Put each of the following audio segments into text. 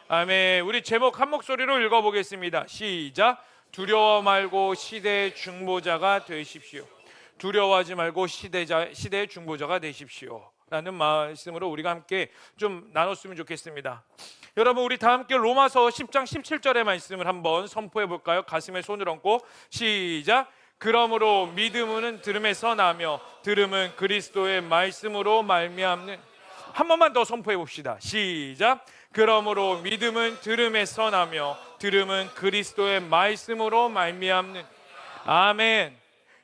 아멘. 우리 제목 한 목소리로 읽어보겠습니다. 시작. 두려워 말고 시대의 중보자가 되십시오. 두려워하지 말고 시대의 중보자가 되십시오 라는 말씀으로 우리가 함께 좀 나눴으면 좋겠습니다. 여러분, 우리 다 함께 로마서 10장 17절의 말씀을 한번 선포해 볼까요? 가슴에 손을 얹고 시작. 그러므로 믿음은 들음에서 나며 들음은 그리스도의 말씀으로 말미암는. 한 번만 더 선포해 봅시다. 시작. 그러므로 믿음은 들음에서 나며 들음은 그리스도의 말씀으로 말미암는. 아멘.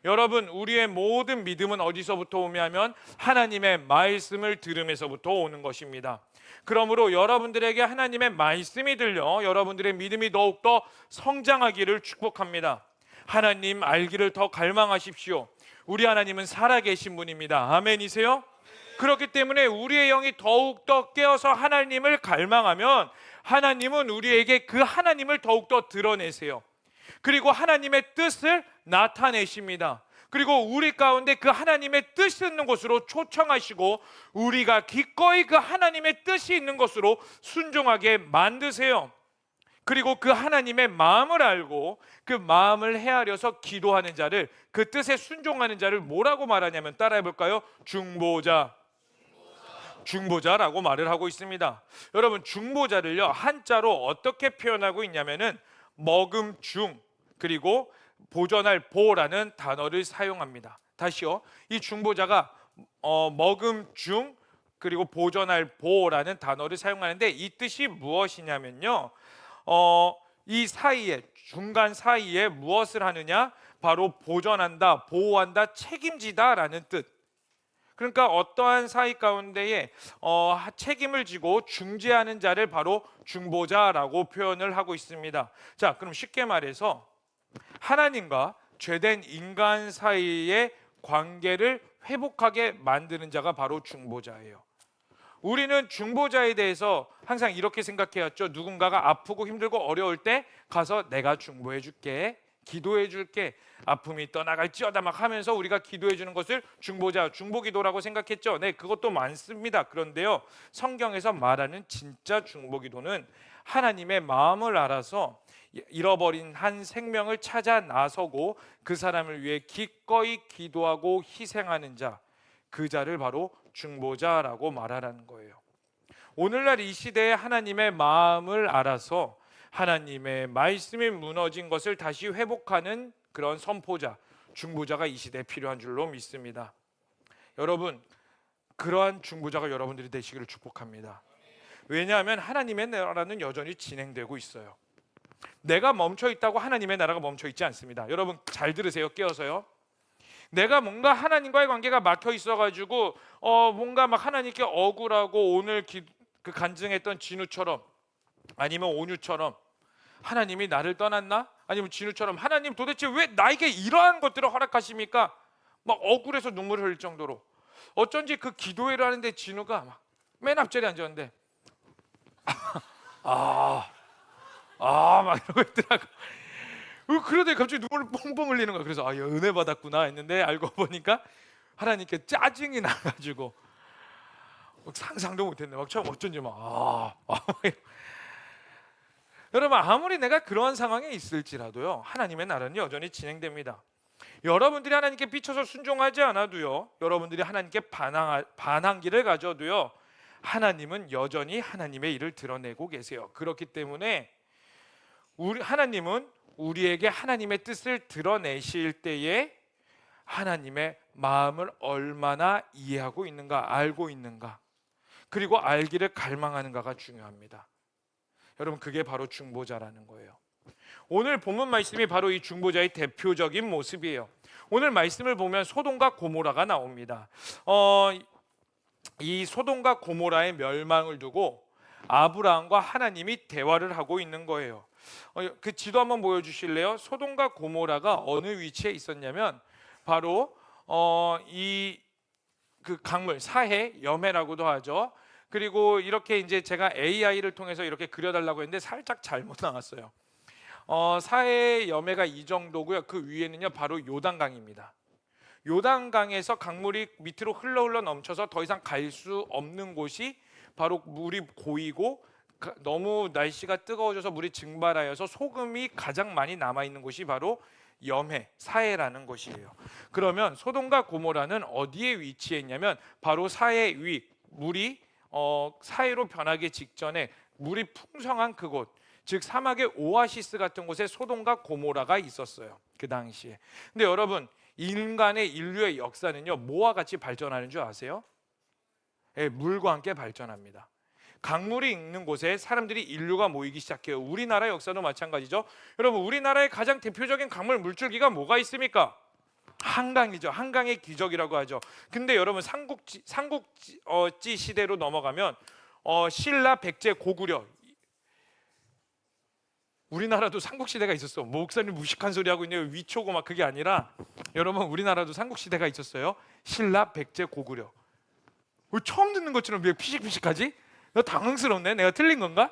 여러분, 우리의 모든 믿음은 어디서부터 오냐면 하나님의 말씀을 들음에서부터 오는 것입니다. 그러므로 여러분들에게 하나님의 말씀이 들려 여러분들의 믿음이 더욱더 성장하기를 축복합니다. 하나님 알기를 더 갈망하십시오. 우리 하나님은 살아계신 분입니다. 아멘이세요? 그렇기 때문에 우리의 영이 더욱더 깨어서 하나님을 갈망하면 하나님은 우리에게 그 하나님을 더욱더 드러내세요. 그리고 하나님의 뜻을 나타내십니다. 그리고 우리 가운데 그 하나님의 뜻이 있는 곳으로 초청하시고 우리가 기꺼이 그 하나님의 뜻이 있는 곳으로 순종하게 만드세요. 그리고 그 하나님의 마음을 알고 그 마음을 헤아려서 기도하는 자를, 그 뜻에 순종하는 자를 뭐라고 말하냐면, 따라해 볼까요? 중보자라고 말을 하고 있습니다. 여러분, 중보자를요 한자로 어떻게 표현하고 있냐면은 먹음 중 그리고 보전할 보라는 단어를 사용합니다. 다시요, 이 중보자가 먹음 중 그리고 보전할 보라는 단어를 사용하는데 이 뜻이 무엇이냐면요, 이 사이에, 중간 사이에 무엇을 하느냐? 바로 보전한다, 보호한다, 책임지다 라는 뜻. 그러니까 어떠한 사이 가운데에 책임을 지고 중재하는 자를 바로 중보자라고 표현을 하고 있습니다. 자, 그럼 쉽게 말해서 하나님과 죄된 인간 사이의 관계를 회복하게 만드는 자가 바로 중보자예요. 우리는 중보자에 대해서 항상 이렇게 생각해왔죠. 누군가가 아프고 힘들고 어려울 때 가서 내가 중보해 줄게, 기도해 줄게, 아픔이 떠나갈지어다 막 하면서 우리가 기도해 주는 것을 중보자, 중보기도라고 생각했죠. 네, 그것도 많습니다. 그런데요, 성경에서 말하는 진짜 중보기도는 하나님의 마음을 알아서 잃어버린 한 생명을 찾아 나서고 그 사람을 위해 기꺼이 기도하고 희생하는 자, 그 자를 바로 중보자라고 말하라는 거예요. 오늘날 이 시대에 하나님의 마음을 알아서 하나님의 말씀이 무너진 것을 다시 회복하는 그런 선포자, 중보자가 이 시대에 필요한 줄로 믿습니다. 여러분, 그러한 중보자가 여러분들이 되시기를 축복합니다. 왜냐하면 하나님의 나라는 여전히 진행되고 있어요. 내가 멈춰 있다고 하나님의 나라가 멈춰 있지 않습니다. 여러분 잘 들으세요. 깨어서요. 내가 뭔가 하나님과의 관계가 막혀 있어가지고 뭔가 막 하나님께 억울하고 오늘 그 간증했던 진우처럼 아니면 온유처럼 하나님이 나를 떠났나? 아니면 진우처럼 하나님 도대체 왜 나에게 이러한 것들을 허락하십니까? 막 억울해서 눈물을 흘릴 정도로. 어쩐지 그 기도회를 하는데 진우가 막 맨 앞자리에 앉았는데 막 이러고 있더라고. 그러더니 갑자기 눈물을 뻥뻥 흘리는 거야. 그래서 은혜 받았구나 했는데 알고 보니까 하나님께 짜증이 나가지고 상상도 못했네. 막 처음 어쩐지 여러분, 아무리 내가 그러한 상황에 있을지라도요, 하나님의 나라는 여전히 진행됩니다. 여러분들이 하나님께 비춰서 순종하지 않아도요, 여러분들이 하나님께 반항기를 가져도요, 하나님은 여전히 하나님의 일을 드러내고 계세요. 그렇기 때문에 하나님은 우리에게 하나님의 뜻을 드러내실 때에 하나님의 마음을 얼마나 이해하고 있는가, 알고 있는가, 그리고 알기를 갈망하는가가 중요합니다. 여러분, 그게 바로 중보자라는 거예요. 오늘 본문 말씀이 바로 이 중보자의 대표적인 모습이에요. 오늘 말씀을 보면 소돔과 고모라가 나옵니다. 이 소돔과 고모라의 멸망을 두고 아브라함과 하나님이 대화를 하고 있는 거예요. 그 지도 한번 보여주실래요? 소돔과 고모라가 어느 위치에 있었냐면 바로 그 강물 사해, 염해라고도 하죠. 그리고 이렇게 이제 제가 AI를 통해서 이렇게 그려달라고 했는데 살짝 잘못 나왔어요. 사해 염해가 이 정도고요. 그 위에는요 바로 요단강입니다. 요단강에서 강물이 밑으로 흘러 넘쳐서 더 이상 갈 수 없는 곳이 바로 물이 고이고 너무 날씨가 뜨거워져서 물이 증발하여서 소금이 가장 많이 남아 있는 곳이 바로 염해, 사해라는 곳이에요. 그러면 소돔과 고모라는 어디에 위치해 있냐면 바로 사해 위, 물이 사해로 변하기 직전에 물이 풍성한 그곳, 즉 사막의 오아시스 같은 곳에 소돔과 고모라가 있었어요, 그 당시에. 근데 여러분, 인류의 역사는요, 뭐와 같이 발전하는 줄 아세요? 예, 물과 함께 발전합니다. 강물이 있는 곳에 사람들이, 인류가 모이기 시작해요. 우리나라 역사도 마찬가지죠. 여러분, 우리나라의 가장 대표적인 강물 물줄기가 뭐가 있습니까? 한강이죠. 한강의 기적이라고 하죠. 근데 여러분, 삼국지 시대로 넘어가면 신라, 백제, 고구려, 우리나라도 삼국시대가 있었어. 목사님 무식한 소리 하고 있네요. 위초고 막 그게 아니라, 여러분, 우리나라도 삼국시대가 있었어요. 신라, 백제, 고구려. 왜 처음 듣는 것처럼 왜 피식피식하지? 나 당황스럽네. 내가 틀린 건가?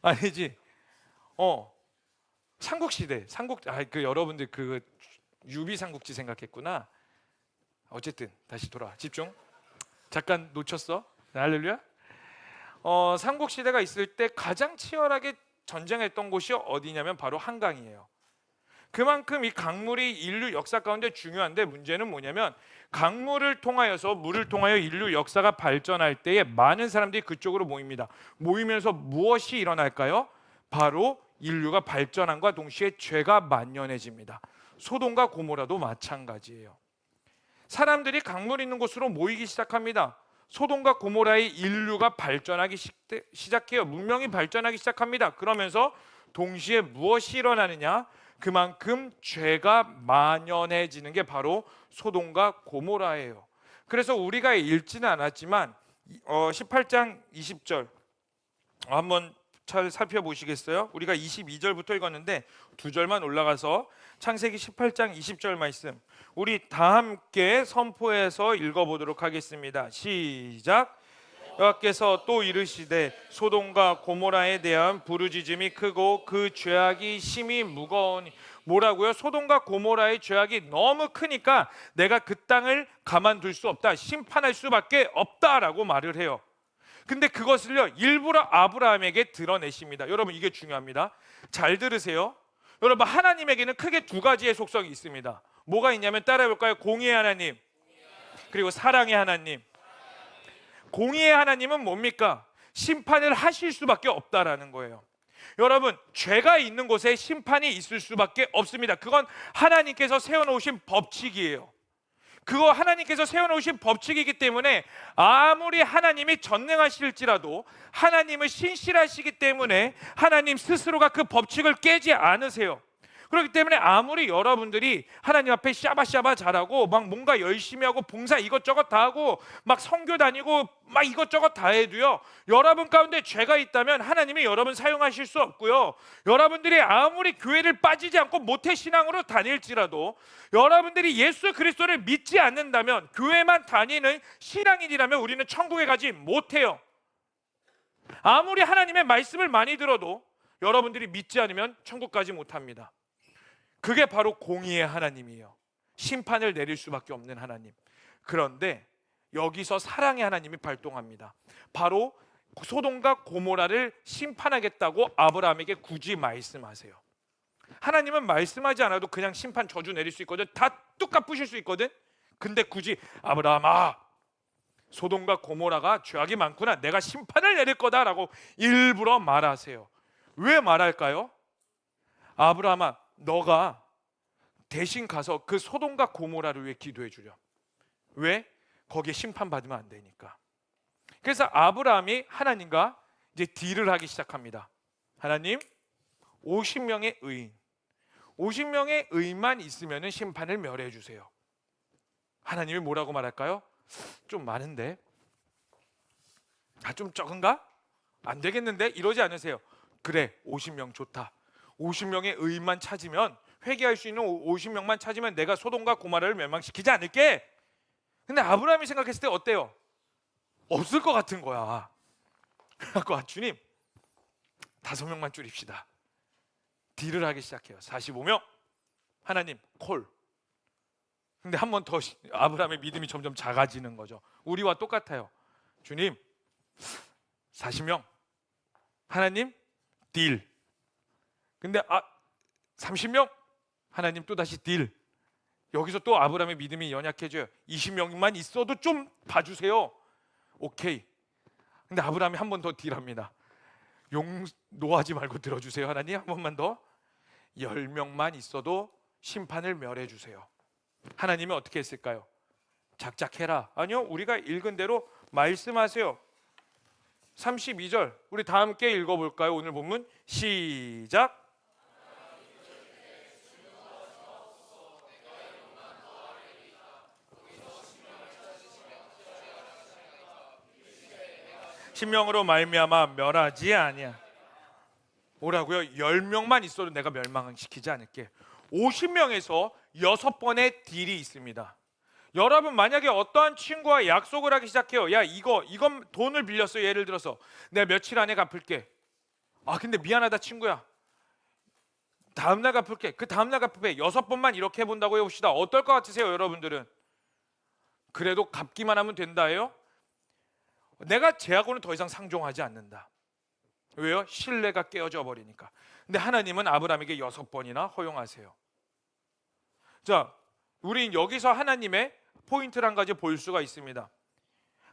아니지. 삼국시대, 여러분들 그 유비 삼국지 생각했구나. 어쨌든 다시 돌아. 집중. 잠깐 놓쳤어. 할렐루야. 삼국시대가 있을 때 가장 치열하게 전쟁했던 곳이 어디냐면 바로 한강이에요. 그만큼 이 강물이 인류 역사 가운데 중요한데, 문제는 뭐냐면 강물을 통하여서, 물을 통하여 인류 역사가 발전할 때에 많은 사람들이 그쪽으로 모입니다. 모이면서 무엇이 일어날까요? 바로 인류가 발전함과 동시에 죄가 만연해집니다. 소돔과 고모라도 마찬가지예요. 사람들이 강물 있는 곳으로 모이기 시작합니다. 소돔과 고모라의 인류가 발전하기 시작해요. 문명이 발전하기 시작합니다. 그러면서 동시에 무엇이 일어나느냐? 그만큼 죄가 만연해지는 게 바로 소돔과 고모라예요. 그래서 우리가 읽지는 않았지만 18장 20절 한번 잘 살펴보시겠어요? 우리가 22절부터 읽었는데 두 절만 올라가서 창세기 18장 20절 말씀, 우리 다 함께 선포해서 읽어보도록 하겠습니다. 시작. 여호와께서 또 이르시되 소돔과 고모라에 대한 부르짖음이 크고 그 죄악이 심히 무거우니. 뭐라고요? 소돔과 고모라의 죄악이 너무 크니까 내가 그 땅을 가만둘 수 없다, 심판할 수밖에 없다라고 말을 해요. 근데 그것을요, 일부러 아브라함에게 드러내십니다. 여러분, 이게 중요합니다. 잘 들으세요. 여러분, 하나님에게는 크게 두 가지의 속성이 있습니다. 뭐가 있냐면 따라해볼까요? 공의의 하나님, 그리고 사랑의 하나님. 공의의 하나님은 뭡니까? 심판을 하실 수밖에 없다라는 거예요. 여러분, 죄가 있는 곳에 심판이 있을 수밖에 없습니다. 그건 하나님께서 세워놓으신 법칙이에요. 그거 하나님께서 세워놓으신 법칙이기 때문에 아무리 하나님이 전능하실지라도 하나님은 신실하시기 때문에 하나님 스스로가 그 법칙을 깨지 않으세요. 그렇기 때문에 아무리 여러분들이 하나님 앞에 샤바샤바 잘하고 막 뭔가 열심히 하고 봉사 이것저것 다 하고 막 선교 다니고 막 이것저것 다 해도요, 여러분 가운데 죄가 있다면 하나님이 여러분 사용하실 수 없고요, 여러분들이 아무리 교회를 빠지지 않고 모태신앙으로 다닐지라도 여러분들이 예수 그리스도를 믿지 않는다면, 교회만 다니는 신앙인이라면 우리는 천국에 가지 못해요. 아무리 하나님의 말씀을 많이 들어도 여러분들이 믿지 않으면 천국 가지 못합니다. 그게 바로 공의의 하나님이에요. 심판을 내릴 수밖에 없는 하나님. 그런데 여기서 사랑의 하나님이 발동합니다. 바로 소돔과 고모라를 심판하겠다고 아브라함에게 굳이 말씀하세요. 하나님은 말씀하지 않아도 그냥 심판 저주 내릴 수 있거든. 다 뚝 갚으실 수 있거든. 근데 굳이 아브라함아, 소돔과 고모라가 죄악이 많구나, 내가 심판을 내릴 거다라고 일부러 말하세요. 왜 말할까요? 아브라함아, 너가 대신 가서 그 소돔과 고모라를 위해 기도해 주렴. 왜? 거기에 심판받으면 안 되니까. 그래서 아브라함이 하나님과 이제 딜을 하기 시작합니다. 하나님, 50명의 의인, 50명의 의인만 있으면 심판을 멸해 주세요. 하나님이 뭐라고 말할까요? 좀 많은데, 좀 적은가? 안 되겠는데? 이러지 않으세요. 그래, 50명 좋다. 50명의 의인만 찾으면, 회개할 수 있는 50명만 찾으면 내가 소돔과 고모라를 멸망시키지 않을게. 근데 아브라함이 생각했을 때 어때요? 없을 것 같은 거야. 그래갖고 주님, 5명만 줄입시다. 딜을 하기 시작해요. 45명. 하나님, 콜. 근데 한 번 더 아브라함의 믿음이 점점 작아지는 거죠. 우리와 똑같아요. 주님, 40명. 하나님 딜. 근데 30명? 하나님 또다시 딜. 여기서 또 아브라함의 믿음이 연약해져요. 20명만 있어도 좀 봐주세요. 오케이. 근데 아브라함이 한 번 더 딜합니다. 노하지 말고 들어주세요. 하나님 한 번만 더. 10명만 있어도 심판을 멸해 주세요. 하나님은 어떻게 했을까요? 작작해라. 아니요, 우리가 읽은 대로 말씀하세요. 32절 우리 다 함께 읽어볼까요? 오늘 본문 시작. 신명으로 말미암아 멸하지 아니야. 뭐라고요? 10명만 있어도 내가 멸망시키지 않을게. 50명에서 6번의 딜이 있습니다. 여러분 만약에 어떠한 친구와 약속을 하기 시작해요. 야 이건 돈을 빌렸어. 예를 들어서 내가 며칠 안에 갚을게. 근데 미안하다 친구야. 다음날 갚을게. 그 다음날 갚을게. 6번만 이렇게 해본다고 해봅시다. 어떨 것 같으세요 여러분들은? 그래도 갚기만 하면 된다예요? 내가 제하고는 더 이상 상종하지 않는다. 왜요? 신뢰가 깨어져 버리니까. 근데 하나님은 아브라함에게 6번이나 허용하세요. 자, 우린 여기서 하나님의 포인트를 한 가지 볼 수가 있습니다.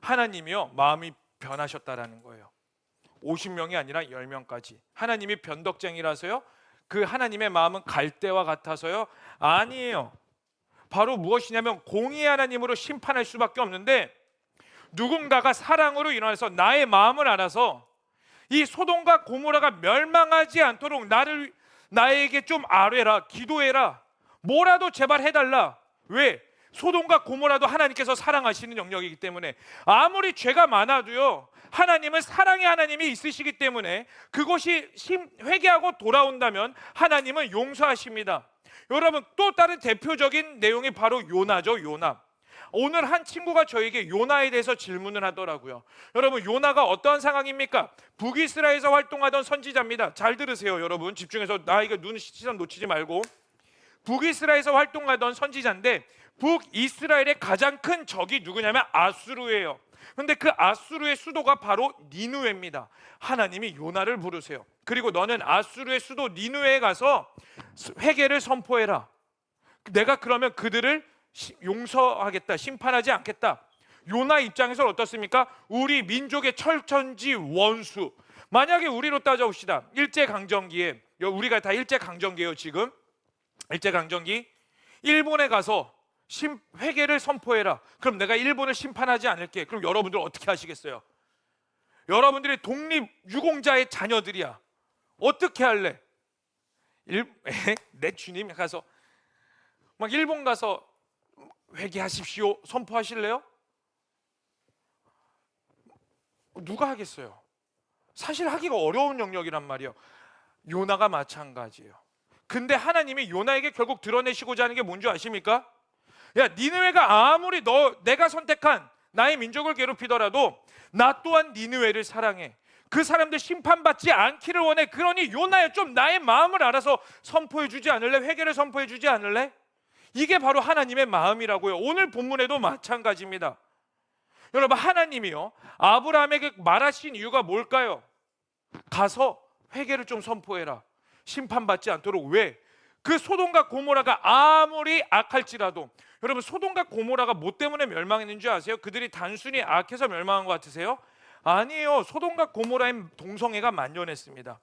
하나님이요 마음이 변하셨다라는 거예요. 50명이 아니라 10명까지. 하나님이 변덕쟁이라서요? 그 하나님의 마음은 갈대와 같아서요? 아니에요. 바로 무엇이냐면 공의의 하나님으로 심판할 수밖에 없는데, 누군가가 사랑으로 일어나서 나의 마음을 알아서 이 소돔과 고모라가 멸망하지 않도록 나에게 좀 아뢰라, 기도해라, 뭐라도 제발 해달라. 왜? 소돔과 고모라도 하나님께서 사랑하시는 영역이기 때문에. 아무리 죄가 많아도요 하나님은 사랑의 하나님이 있으시기 때문에 그것이 회개하고 돌아온다면 하나님은 용서하십니다. 여러분, 또 다른 대표적인 내용이 바로 요나죠. 요나. 오늘 한 친구가 저에게 요나에 대해서 질문을 하더라고요. 여러분, 요나가 어떠한 상황입니까? 북이스라엘에서 활동하던 선지자입니다. 잘 들으세요 여러분. 집중해서 나에게 시선 놓치지 말고. 북이스라엘에서 활동하던 선지자인데, 북이스라엘의 가장 큰 적이 누구냐면 아수르예요. 그런데 그 아수르의 수도가 바로 니느웨입니다. 하나님이 요나를 부르세요. 그리고 너는 아수르의 수도 니느웨에 가서 회개를 선포해라. 내가 그러면 그들을 용서하겠다, 심판하지 않겠다. 요나 입장에서는 어떻습니까? 우리 민족의 철천지 원수. 만약에 우리로 따져봅시다. 일제강점기에, 우리가 다 일제강점기예요 지금. 일제강점기 일본에 가서 회개를 선포해라. 그럼 내가 일본을 심판하지 않을게. 그럼 여러분들 어떻게 하시겠어요? 여러분들이 독립유공자의 자녀들이야. 어떻게 할래? 내 주님 가서 막 일본 가서 회개하십시오 선포하실래요? 누가 하겠어요? 사실 하기가 어려운 영역이란 말이에요. 요나가 마찬가지예요. 근데 하나님이 요나에게 결국 드러내시고자 하는 게 뭔지 아십니까? 야, 니느웨가 아무리 내가 선택한 나의 민족을 괴롭히더라도 나 또한 니느웨를 사랑해. 그 사람들 심판받지 않기를 원해. 그러니 요나야, 좀 나의 마음을 알아서 선포해 주지 않을래? 회개를 선포해 주지 않을래? 이게 바로 하나님의 마음이라고요. 오늘 본문에도 마찬가지입니다. 여러분, 하나님이요 아브라함에게 말하신 이유가 뭘까요? 가서 회개를 좀 선포해라. 심판받지 않도록. 왜? 그 소돔과 고모라가 아무리 악할지라도, 여러분, 소돔과 고모라가 뭐 때문에 멸망했는지 아세요? 그들이 단순히 악해서 멸망한 것 같으세요? 아니에요. 소돔과 고모라의 동성애가 만연했습니다.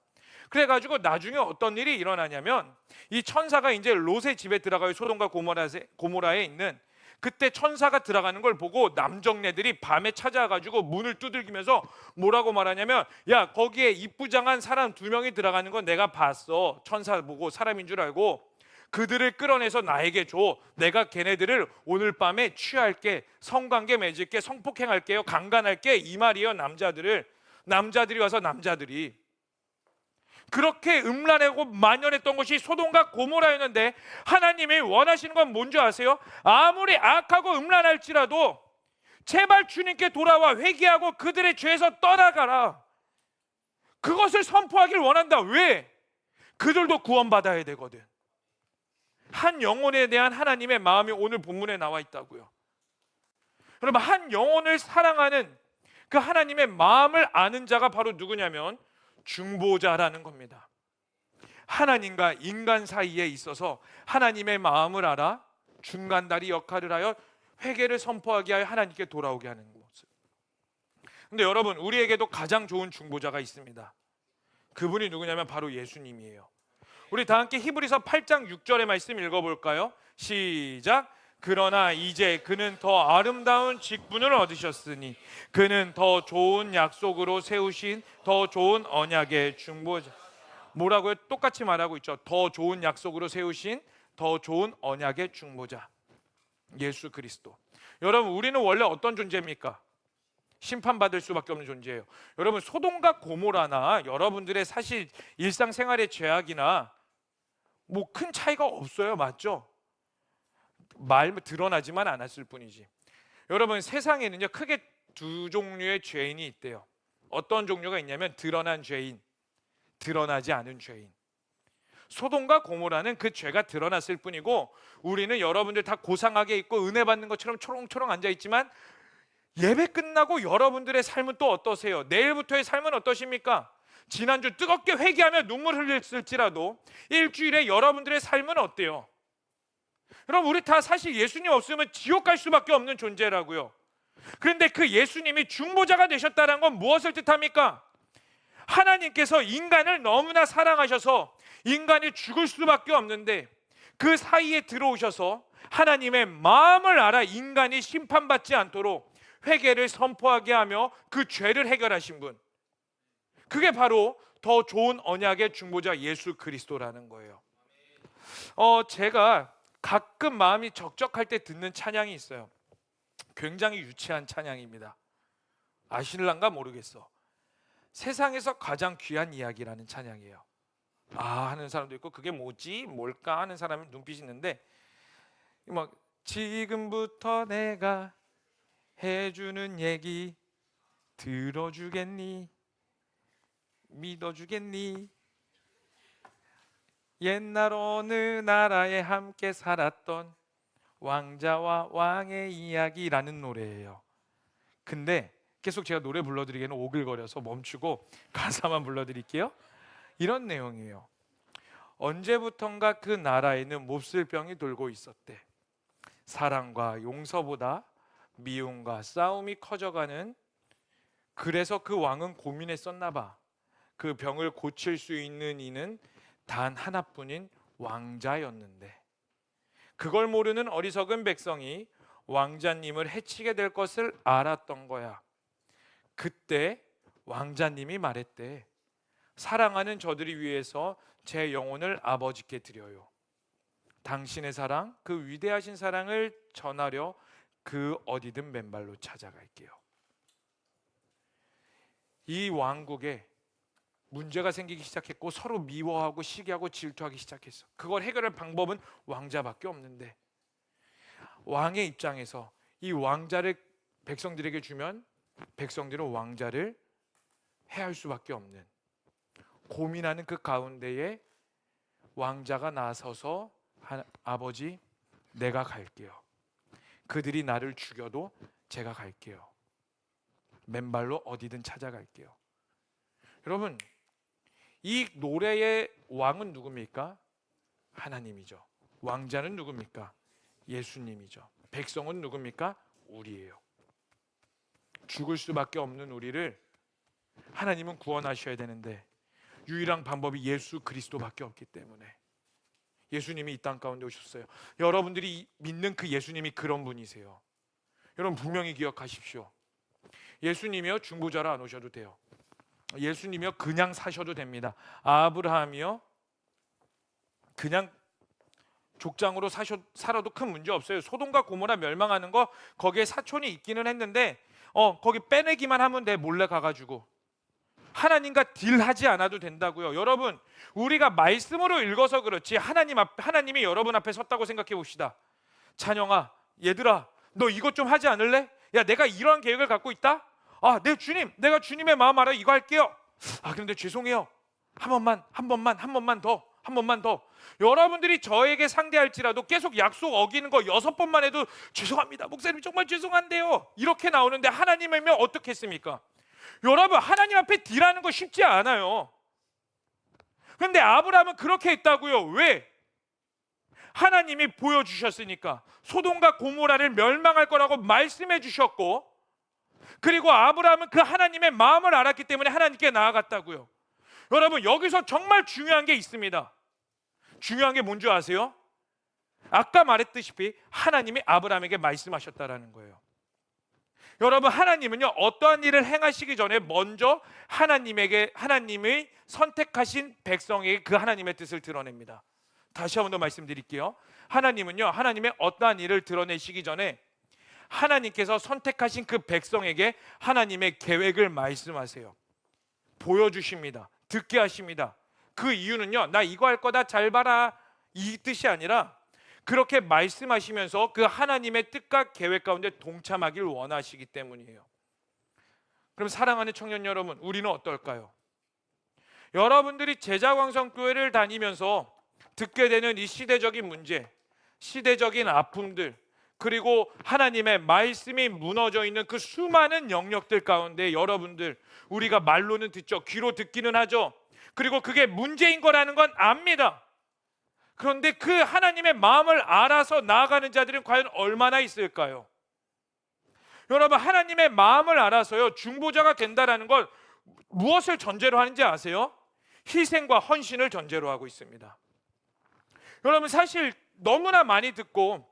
그래가지고 나중에 어떤 일이 일어나냐면, 이 천사가 이제 롯의 집에 들어가요. 소돔과 고모라에 있는. 그때 천사가 들어가는 걸 보고 남정네들이 밤에 찾아가지고 문을 두들기면서 뭐라고 말하냐면, 야, 거기에 이쁘장한 사람 2명이 들어가는 건 내가 봤어. 천사 보고 사람인 줄 알고. 그들을 끌어내서 나에게 줘. 내가 걔네들을 오늘 밤에 취할게, 성관계 맺을게, 성폭행할게요, 강간할게. 이 말이에요. 남자들이 와서 남자들이 그렇게 음란하고 만연했던 것이 소돔과 고모라였는데, 하나님이 원하시는 건 뭔지 아세요? 아무리 악하고 음란할지라도 제발 주님께 돌아와 회개하고 그들의 죄에서 떠나가라. 그것을 선포하길 원한다. 왜? 그들도 구원받아야 되거든. 한 영혼에 대한 하나님의 마음이 오늘 본문에 나와 있다고요. 여러분, 한 영혼을 사랑하는 그 하나님의 마음을 아는 자가 바로 누구냐면 중보자라는 겁니다. 하나님과 인간 사이에 있어서 하나님의 마음을 알아 중간다리 역할을 하여 회개를 선포하게 하여 하나님께 돌아오게 하는 모습. 근데 여러분, 우리에게도 가장 좋은 중보자가 있습니다. 그분이 누구냐면 바로 예수님이에요. 우리 다 함께 히브리서 8장 6절의 말씀 읽어볼까요? 시작. 그러나 이제 그는 더 아름다운 직분을 얻으셨으니 그는 더 좋은 약속으로 세우신 더 좋은 언약의 중보자. 뭐라고요? 똑같이 말하고 있죠. 더 좋은 약속으로 세우신 더 좋은 언약의 중보자, 예수 그리스도. 여러분, 우리는 원래 어떤 존재입니까? 심판받을 수밖에 없는 존재예요. 여러분, 소돔과 고모라나 여러분들의 사실 일상생활의 죄악이나 뭐 큰 차이가 없어요. 맞죠? 말 드러나지만 않았을 뿐이지. 여러분, 세상에는요 크게 두 종류의 죄인이 있대요. 어떤 종류가 있냐면 드러난 죄인, 드러나지 않은 죄인. 소돔과 고모라는 그 죄가 드러났을 뿐이고 우리는 여러분들 다 고상하게 있고 은혜 받는 것처럼 초롱초롱 앉아있지만 예배 끝나고 여러분들의 삶은 또 어떠세요? 내일부터의 삶은 어떠십니까? 지난주 뜨겁게 회개하며 눈물 흘렸을지라도 일주일에 여러분들의 삶은 어때요? 여러분, 우리 다 사실 예수님 없으면 지옥 갈 수밖에 없는 존재라고요. 그런데 그 예수님이 중보자가 되셨다는 건 무엇을 뜻합니까? 하나님께서 인간을 너무나 사랑하셔서 인간이 죽을 수밖에 없는데 그 사이에 들어오셔서 하나님의 마음을 알아 인간이 심판받지 않도록 회개를 선포하게 하며 그 죄를 해결하신 분, 그게 바로 더 좋은 언약의 중보자 예수 그리스도라는 거예요. 제가 가끔 마음이 적적할 때 듣는 찬양이 있어요. 굉장히 유치한 찬양입니다. 아실란가 모르겠어. 세상에서 가장 귀한 이야기라는 찬양이에요. 아 하는 사람도 있고 그게 뭐지 뭘까 하는 사람이 눈빛이 있는데 막 지금부터 내가 해주는 얘기 들어주겠니? 믿어주겠니? 옛날 어느 나라에 함께 살았던 왕자와 왕의 이야기라는 노래예요. 근데 계속 제가 노래 불러드리기에는 오글거려서 멈추고 가사만 불러드릴게요. 이런 내용이에요. 언제부턴가 그 나라에는 몹쓸병이 돌고 있었대. 사랑과 용서보다 미움과 싸움이 커져가는, 그래서 그 왕은 고민했었나 봐. 그 병을 고칠 수 있는 이는 단 하나뿐인 왕자였는데 그걸 모르는 어리석은 백성이 왕자님을 해치게 될 것을 알았던 거야. 그때 왕자님이 말했대. 사랑하는 저들이 위해서 제 영혼을 아버지께 드려요. 당신의 사랑, 그 위대하신 사랑을 전하려 그 어디든 맨발로 찾아갈게요. 이 왕국에 문제가 생기기 시작했고 서로 미워하고 시기하고 질투하기 시작했어. 그걸 해결할 방법은 왕자밖에 없는데 왕의 입장에서 이 왕자를 백성들에게 주면 백성들은 왕자를 해할 수밖에 없는, 고민하는 그 가운데에 왕자가 나서서 아버지 내가 갈게요. 그들이 나를 죽여도 제가 갈게요. 맨발로 어디든 찾아갈게요. 여러분, 이 노래의 왕은 누굽니까? 하나님이죠. 왕자는 누굽니까? 예수님이죠. 백성은 누굽니까? 우리예요. 죽을 수밖에 없는 우리를 하나님은 구원하셔야 되는데 유일한 방법이 예수 그리스도밖에 없기 때문에 예수님이 이 땅 가운데 오셨어요. 여러분들이 믿는 그 예수님이 그런 분이세요. 여러분 분명히 기억하십시오. 예수님이요 중보자로 안 오셔도 돼요. 예수님이요 그냥 사셔도 됩니다. 아브라함이요 그냥 족장으로 살아도 큰 문제 없어요. 소돔과 고모라 멸망하는 거 거기에 사촌이 있기는 했는데 거기 빼내기만 하면 돼. 몰래 가가지고 하나님과 딜하지 않아도 된다고요. 여러분 우리가 말씀으로 읽어서 그렇지 하나님이 여러분 앞에 섰다고 생각해 봅시다. 찬영아, 얘들아, 너 이것 좀 하지 않을래? 야, 내가 이러한 계획을 갖고 있다. 네 주님, 내가 주님의 마음 알아 이거 할게요. 그런데 죄송해요. 한 번만 더. 여러분들이 저에게 상대할지라도 계속 약속 어기는 거 6번만 해도 죄송합니다. 목사님 정말 죄송한데요. 이렇게 나오는데 하나님이면 어떻게 했습니까? 여러분, 하나님 앞에 딜하는 거 쉽지 않아요. 그런데 아브라함은 그렇게 했다고요. 왜? 하나님이 보여주셨으니까. 소돔과 고모라를 멸망할 거라고 말씀해 주셨고, 그리고 아브라함은 그 하나님의 마음을 알았기 때문에 하나님께 나아갔다고요. 여러분, 여기서 정말 중요한 게 있습니다. 중요한 게 뭔지 아세요? 아까 말했듯이 하나님이 아브라함에게 말씀하셨다라는 거예요. 여러분, 하나님은요, 어떠한 일을 행하시기 전에 먼저 하나님의 선택하신 백성에게 그 하나님의 뜻을 드러냅니다. 다시 한 번 더 말씀드릴게요. 하나님은요, 하나님의 어떠한 일을 드러내시기 전에 하나님께서 선택하신 그 백성에게 하나님의 계획을 말씀하세요. 보여주십니다. 듣게 하십니다. 그 이유는요, 나 이거 할 거다, 잘 봐라, 이 뜻이 아니라 그렇게 말씀하시면서 그 하나님의 뜻과 계획 가운데 동참하길 원하시기 때문이에요. 그럼 사랑하는 청년 여러분, 우리는 어떨까요? 여러분들이 제자광성교회를 다니면서 듣게 되는 이 시대적인 문제, 시대적인 아픔들, 그리고 하나님의 말씀이 무너져 있는 그 수많은 영역들 가운데 여러분들, 우리가 말로는 듣죠. 귀로 듣기는 하죠. 그리고 그게 문제인 거라는 건 압니다. 그런데 그 하나님의 마음을 알아서 나아가는 자들은 과연 얼마나 있을까요? 여러분, 하나님의 마음을 알아서요, 중보자가 된다라는 건 무엇을 전제로 하는지 아세요? 희생과 헌신을 전제로 하고 있습니다. 여러분, 사실 너무나 많이 듣고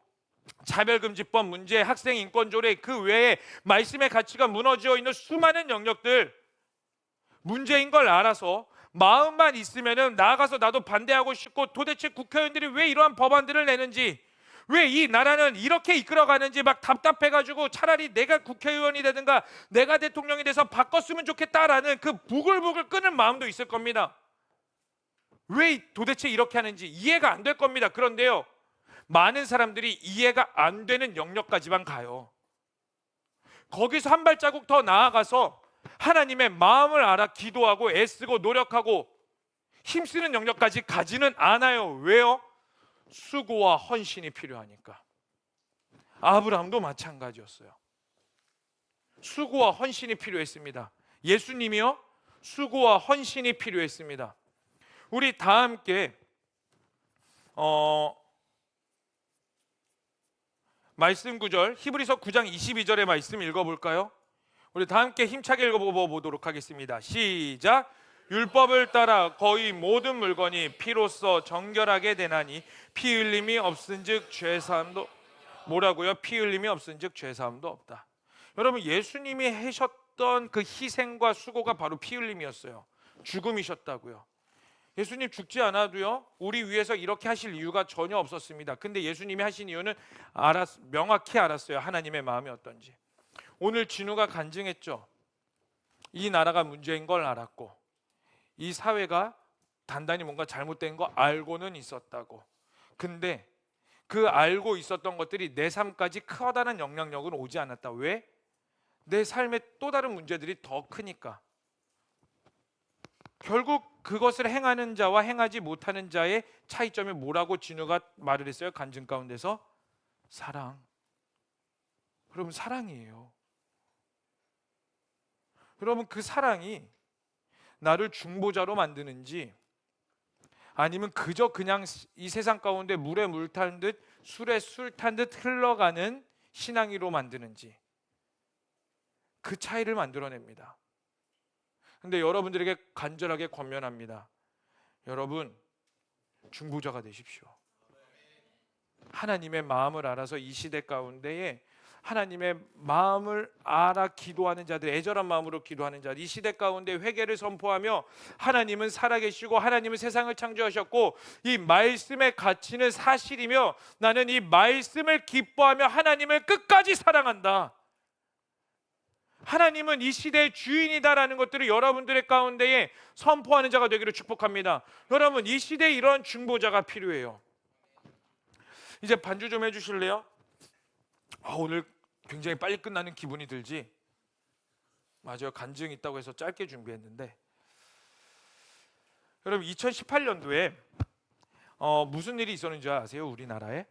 차별금지법 문제, 학생 인권조례, 그 외에 말씀의 가치가 무너져 있는 수많은 영역들, 문제인 걸 알아서 마음만 있으면은 나아가서 나도 반대하고 싶고, 도대체 국회의원들이 왜 이러한 법안들을 내는지, 왜 이 나라는 이렇게 이끌어가는지 막 답답해가지고 차라리 내가 국회의원이 되든가 내가 대통령이 돼서 바꿨으면 좋겠다라는 그 부글부글 끓는 마음도 있을 겁니다. 왜 도대체 이렇게 하는지 이해가 안 될 겁니다. 그런데요, 많은 사람들이 이해가 안 되는 영역까지만 가요. 거기서 한 발자국 더 나아가서 하나님의 마음을 알아 기도하고 애쓰고 노력하고 힘쓰는 영역까지 가지는 않아요. 왜요? 수고와 헌신이 필요하니까. 아브라함도 마찬가지였어요. 수고와 헌신이 필요했습니다. 예수님이요, 수고와 헌신이 필요했습니다. 우리 다 함께 말씀 구절, 히브리서 9장 22절의 말씀 읽어볼까요? 우리 다 함께 힘차게 읽어보도록 하겠습니다. 시작. 율법을 따라 거의 모든 물건이 피로써 정결하게 되나니 피 흘림이 없은즉 죄사함도, 뭐라고요? 피 흘림이 없은즉 죄사함도 없다. 여러분, 예수님이 하셨던 그 희생과 수고가 바로 피 흘림이었어요. 죽음이셨다고요. 예수님 죽지 않아도요, 우리 위해서 이렇게 하실 이유가 전혀 없었습니다. 근데 예수님이 하신 이유는 명확히 알았어요. 하나님의 마음이 어떤지. 오늘 진우가 간증했죠. 이 나라가 문제인 걸 알았고, 이 사회가 단단히 뭔가 잘못된 거 알고는 있었다고. 근데 그 알고 있었던 것들이 내 삶까지 커다란 영향력은 오지 않았다. 왜? 내 삶에 또 다른 문제들이 더 크니까. 결국 그것을 행하는 자와 행하지 못하는 자의 차이점이 뭐라고 진우가 말을 했어요? 간증 가운데서 사랑. 여러분, 사랑이에요. 여러분, 그 사랑이 나를 중보자로 만드는지, 아니면 그저 그냥 이 세상 가운데 물에 물 탄 듯 술에 술 탄 듯 흘러가는 신앙이로 만드는지, 그 차이를 만들어냅니다. 근데 여러분들에게 간절하게 권면합니다. 여러분, 중보자가 되십시오. 하나님의 마음을 알아서 이 시대 가운데에 하나님의 마음을 알아 기도하는 자들, 애절한 마음으로 기도하는 자들, 이 시대 가운데 회개를 선포하며 하나님은 살아계시고 하나님은 세상을 창조하셨고 이 말씀의 가치는 사실이며 나는 이 말씀을 기뻐하며 하나님을 끝까지 사랑한다, 하나님은 이 시대의 주인이다라는 것들을 여러분들의 가운데에 선포하는 자가 되기를 축복합니다. 여러분, 이 시대에 이런 중보자가 필요해요. 이제 반주 좀 해주실래요? 오늘 굉장히 빨리 끝나는 기분이 들지? 맞아요, 간증 있다고 해서 짧게 준비했는데, 여러분 2018년도에 무슨 일이 있었는지 아세요? 우리나라에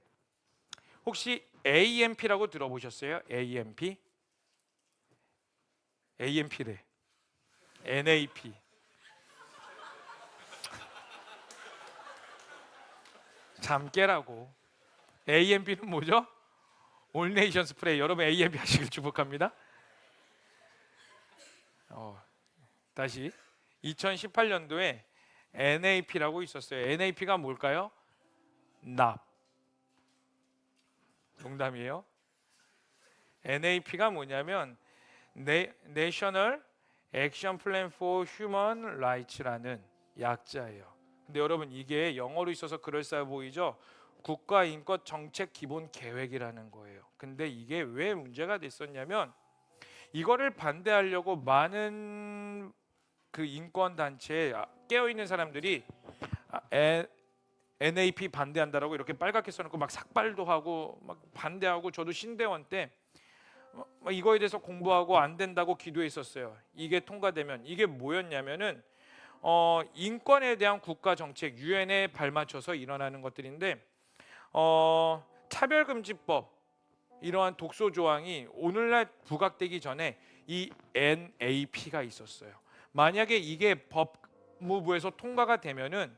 혹시 AMP라고 들어보셨어요? AMP? AMP래. NAP. 잠 깨라고. AMP는 뭐죠? 올네이션 스프레이. 여러분 AMP 하시길 축복합니다. 다시 2018년도에 NAP라고 있었어요. NAP가 뭘까요? 납. 농담이에요. NAP가 뭐냐면 National Action Plan for Human Rights라는 약자예요. 근데 여러분 이게 영어로 있어서 그럴싸해 보이죠? 국가인권 정책 기본 계획이라는 거예요. 근데 이게 왜 문제가 됐었냐면 이거를 반대하려고 많은 그 인권 단체에 깨어 있는 사람들이 NAP 반대한다라고 이렇게 빨갛게 써놓고 막 삭발도 하고 막 반대하고, 저도 신대원 때 이거에 대해서 공부하고 안 된다고 기도했었어요. 이게 통과되면. 이게 뭐였냐면은 인권에 대한 국가 정책, 유엔에 발맞춰서 일어나는 것들인데 차별금지법, 이러한 독소 조항이 오늘날 부각되기 전에 이 NAP가 있었어요. 만약에 이게 법무부에서 통과가 되면은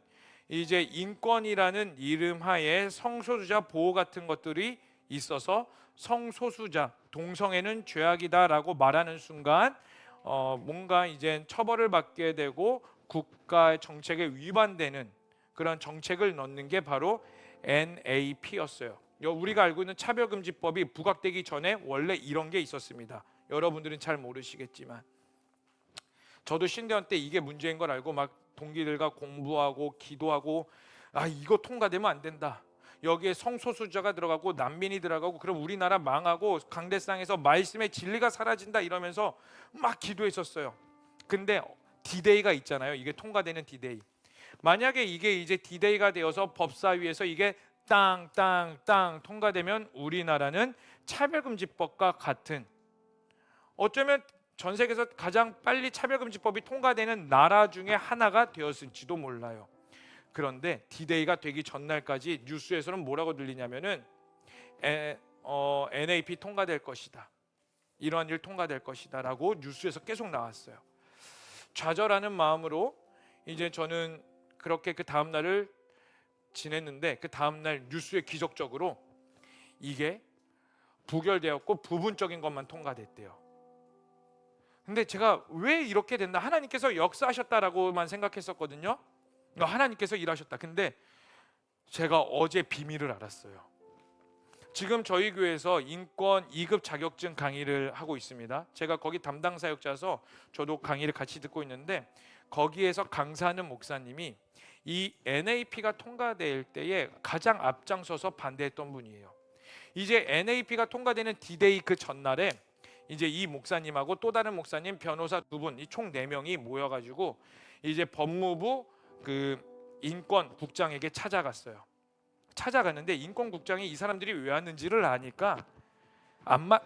이제 인권이라는 이름 하에 성소수자 보호 같은 것들이 있어서 성소수자, 동성애는 죄악이다라고 말하는 순간 뭔가 이제 처벌을 받게 되고 국가 정책에 위반되는 그런 정책을 넣는 게 바로 NAP였어요. 우리가 알고 있는 차별금지법이 부각되기 전에 원래 이런 게 있었습니다. 여러분들은 잘 모르시겠지만 저도 신대원 때 이게 문제인 걸 알고 막 동기들과 공부하고 기도하고, 이거 통과되면 안 된다. 여기에 성소수자가 들어가고 난민이 들어가고 그럼 우리나라 망하고 강대상에서 말씀의 진리가 사라진다 이러면서 막 기도했었어요. 근데 디데이가 있잖아요. 이게 통과되는 디데이. 만약에 이게 이제 디데이가 되어서 법사위에서 이게 땅 통과되면 우리나라는 차별금지법과 같은, 어쩌면 전 세계에서 가장 빨리 차별금지법이 통과되는 나라 중에 하나가 되었을지도 몰라요. 그런데 디데이가 되기 전날까지 뉴스에서는 뭐라고 들리냐면은 NAP 통과될 것이다, 이러한 일 통과될 것이다 라고 뉴스에서 계속 나왔어요. 좌절하는 마음으로 이제 저는 그렇게 그 다음 날을 지냈는데, 그 다음 날 뉴스에 기적적으로 이게 부결되었고 부분적인 것만 통과됐대요. 근데 제가 왜 이렇게 됐나, 하나님께서 역사하셨다라고만 생각했었거든요. 하나님께서 일하셨다. 근데 제가 어제 비밀을 알았어요. 지금 저희 교회에서 인권 2급 자격증 강의를 하고 있습니다. 제가 거기 담당 사역자여서 저도 강의를 같이 듣고 있는데, 거기에서 강사하는 목사님이 이 NAP가 통과될 때에 가장 앞장서서 반대했던 분이에요. 이제 NAP가 통과되는 디데이 그 전날에 이제 이 목사님하고 또 다른 목사님, 변호사 두 분, 이 총 4명이 모여가지고 이제 법무부 그 인권국장에게 찾아갔어요. 찾아갔는데 인권국장이 이 사람들이 왜 왔는지를 아니까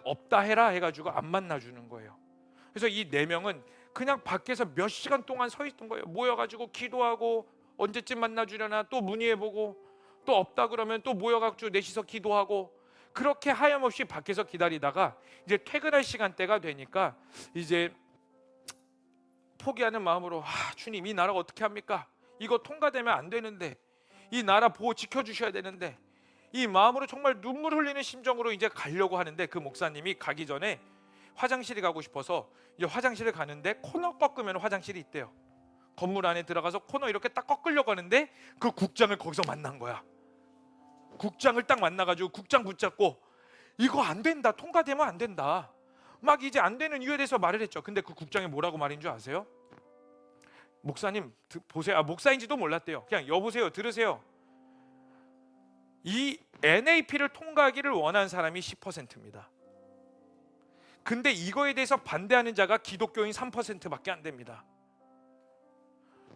없다 해라 해가지고 안 만나주는 거예요. 그래서 이 4명은 그냥 밖에서 몇 시간 동안 서 있던 거예요. 모여가지고 기도하고 언제쯤 만나주려나 또 문의해보고, 또 없다 그러면 또 모여가지고 넷이서 기도하고, 그렇게 하염없이 밖에서 기다리다가 이제 퇴근할 시간대가 되니까 이제 포기하는 마음으로 주님, 이 나라 어떻게 합니까? 이거 통과되면 안 되는데, 이 나라 보호 지켜주셔야 되는데, 이 마음으로 정말 눈물 흘리는 심정으로 이제 가려고 하는데, 그 목사님이 가기 전에 화장실에 가고 싶어서 이제 화장실에 가는데 코너 꺾으면 화장실이 있대요. 건물 안에 들어가서 코너 이렇게 딱 꺾으려고 하는데 그 국장을 거기서 만난 거야. 국장을 딱 만나가지고 국장 붙잡고 이거 안 된다, 통과되면 안 된다, 막 이제 안 되는 이유에 대해서 말을 했죠. 근데 그 국장이 뭐라고 말인 줄 아세요? 목사님 보세요. 목사인지도 몰랐대요. 그냥 여보세요, 들으세요. 이 NAP를 통과하기를 원하는 사람이 10%입니다. 근데 이거에 대해서 반대하는 자가 기독교인 3%밖에 안 됩니다.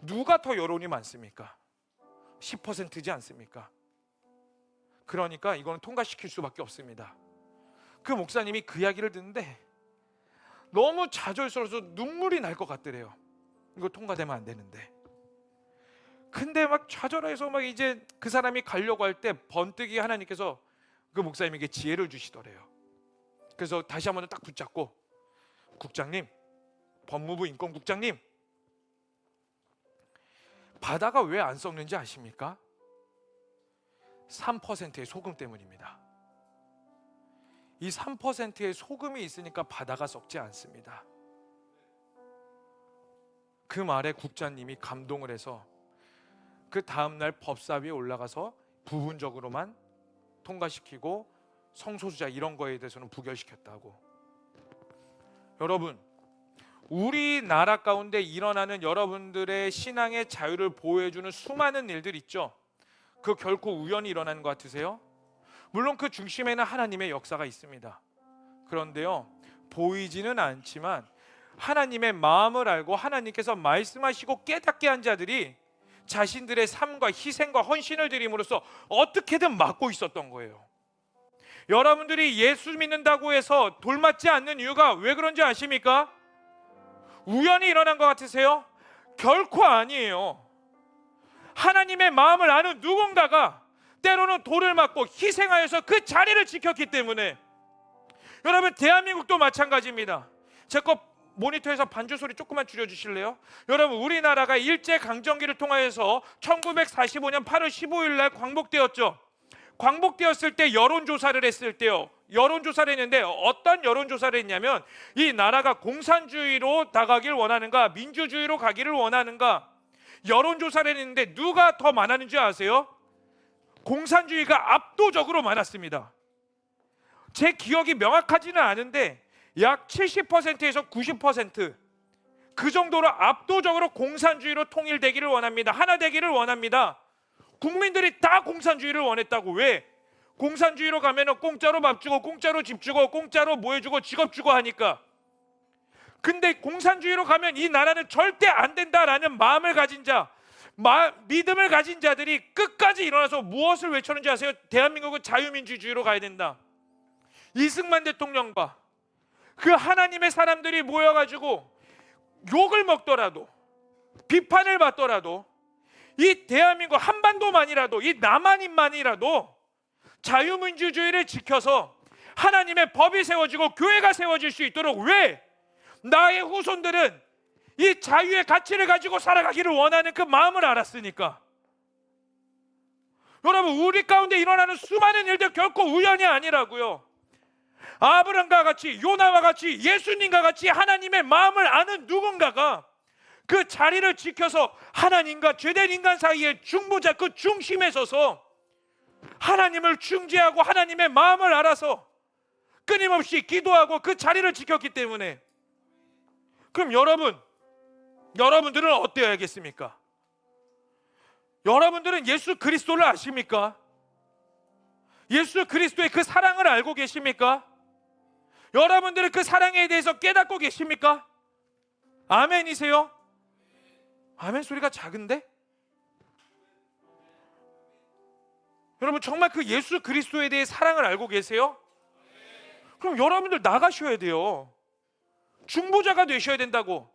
누가 더 여론이 많습니까? 10%지 않습니까? 그러니까 이거는 통과시킬 수밖에 없습니다. 그 목사님이 그 이야기를 듣는데 너무 좌절스러워서 눈물이 날 것 같더래요. 이거 통과되면 안 되는데. 근데 막 좌절해서 막 이제 그 사람이 가려고 할 때 번뜩이 하나님께서 그 목사님에게 지혜를 주시더래요. 그래서 다시 한번 딱 붙잡고, 국장님, 법무부 인권국장님, 바다가 왜 안 썩는지 아십니까? 3%의 소금 때문입니다. 이 3%의 소금이 있으니까 바다가 썩지 않습니다. 그 말에 국장님이 감동을 해서 그 다음날 법사위에 올라가서 부분적으로만 통과시키고 성소수자 이런 거에 대해서는 부결시켰다고. 여러분, 우리나라 가운데 일어나는 여러분들의 신앙의 자유를 보호해주는 수많은 일들 있죠. 그 결코 우연히 일어나는 것 같으세요? 물론 그 중심에는 하나님의 역사가 있습니다. 그런데요, 보이지는 않지만 하나님의 마음을 알고 하나님께서 말씀하시고 깨닫게 한 자들이 자신들의 삶과 희생과 헌신을 드림으로써 어떻게든 막고 있었던 거예요. 여러분들이 예수 믿는다고 해서 돌맞지 않는 이유가 왜 그런지 아십니까? 우연히 일어난 것 같으세요? 결코 아니에요. 하나님의 마음을 아는 누군가가 때로는 돌을 맞고 희생하여서 그 자리를 지켰기 때문에. 여러분, 대한민국도 마찬가지입니다. 제 거 모니터에서 반주 소리 조금만 줄여주실래요? 여러분, 우리나라가 일제강점기를 통하여서 1945년 8월 15일 날 광복되었죠. 광복되었을 때 여론조사를 했을 때요, 여론조사를 했는데 어떤 여론조사를 했냐면 이 나라가 공산주의로 나가길 원하는가 민주주의로 가기를 원하는가 여론조사를 했는데 누가 더 많았는지 아세요? 공산주의가 압도적으로 많았습니다. 제 기억이 명확하지는 않은데 약 70%에서 90% 그 정도로 압도적으로 공산주의로 통일되기를 원합니다. 하나 되기를 원합니다. 국민들이 다 공산주의를 원했다고. 왜? 공산주의로 가면은 공짜로 밥 주고 공짜로 집 주고 공짜로 뭐 해주고 직업 주고 하니까. 근데 공산주의로 가면 이 나라는 절대 안 된다라는 마음을 가진 자, 믿음을 가진 자들이 끝까지 일어나서 무엇을 외쳤는지 아세요? 대한민국은 자유민주주의로 가야 된다. 이승만 대통령과 그 하나님의 사람들이 모여가지고 욕을 먹더라도 비판을 받더라도 이 대한민국 한반도만이라도 이 남한인만이라도 자유민주주의를 지켜서 하나님의 법이 세워지고 교회가 세워질 수 있도록. 왜? 나의 후손들은 이 자유의 가치를 가지고 살아가기를 원하는 그 마음을 알았으니까. 여러분, 우리 가운데 일어나는 수많은 일들 결코 우연이 아니라고요. 아브람과 같이, 요나와 같이, 예수님과 같이 하나님의 마음을 아는 누군가가 그 자리를 지켜서 하나님과 죄된 인간 사이의 중보자, 그 중심에 서서 하나님을 중재하고 하나님의 마음을 알아서 끊임없이 기도하고 그 자리를 지켰기 때문에. 그럼 여러분들은 어때야겠습니까? 여러분들은 예수 그리스도를 아십니까? 예수 그리스도의 그 사랑을 알고 계십니까? 여러분들은 그 사랑에 대해서 깨닫고 계십니까? 아멘이세요? 아멘 소리가 작은데? 여러분, 정말 그 예수 그리스도에 대해 사랑을 알고 계세요? 그럼 여러분들 나가셔야 돼요. 중보자가 되셔야 된다고.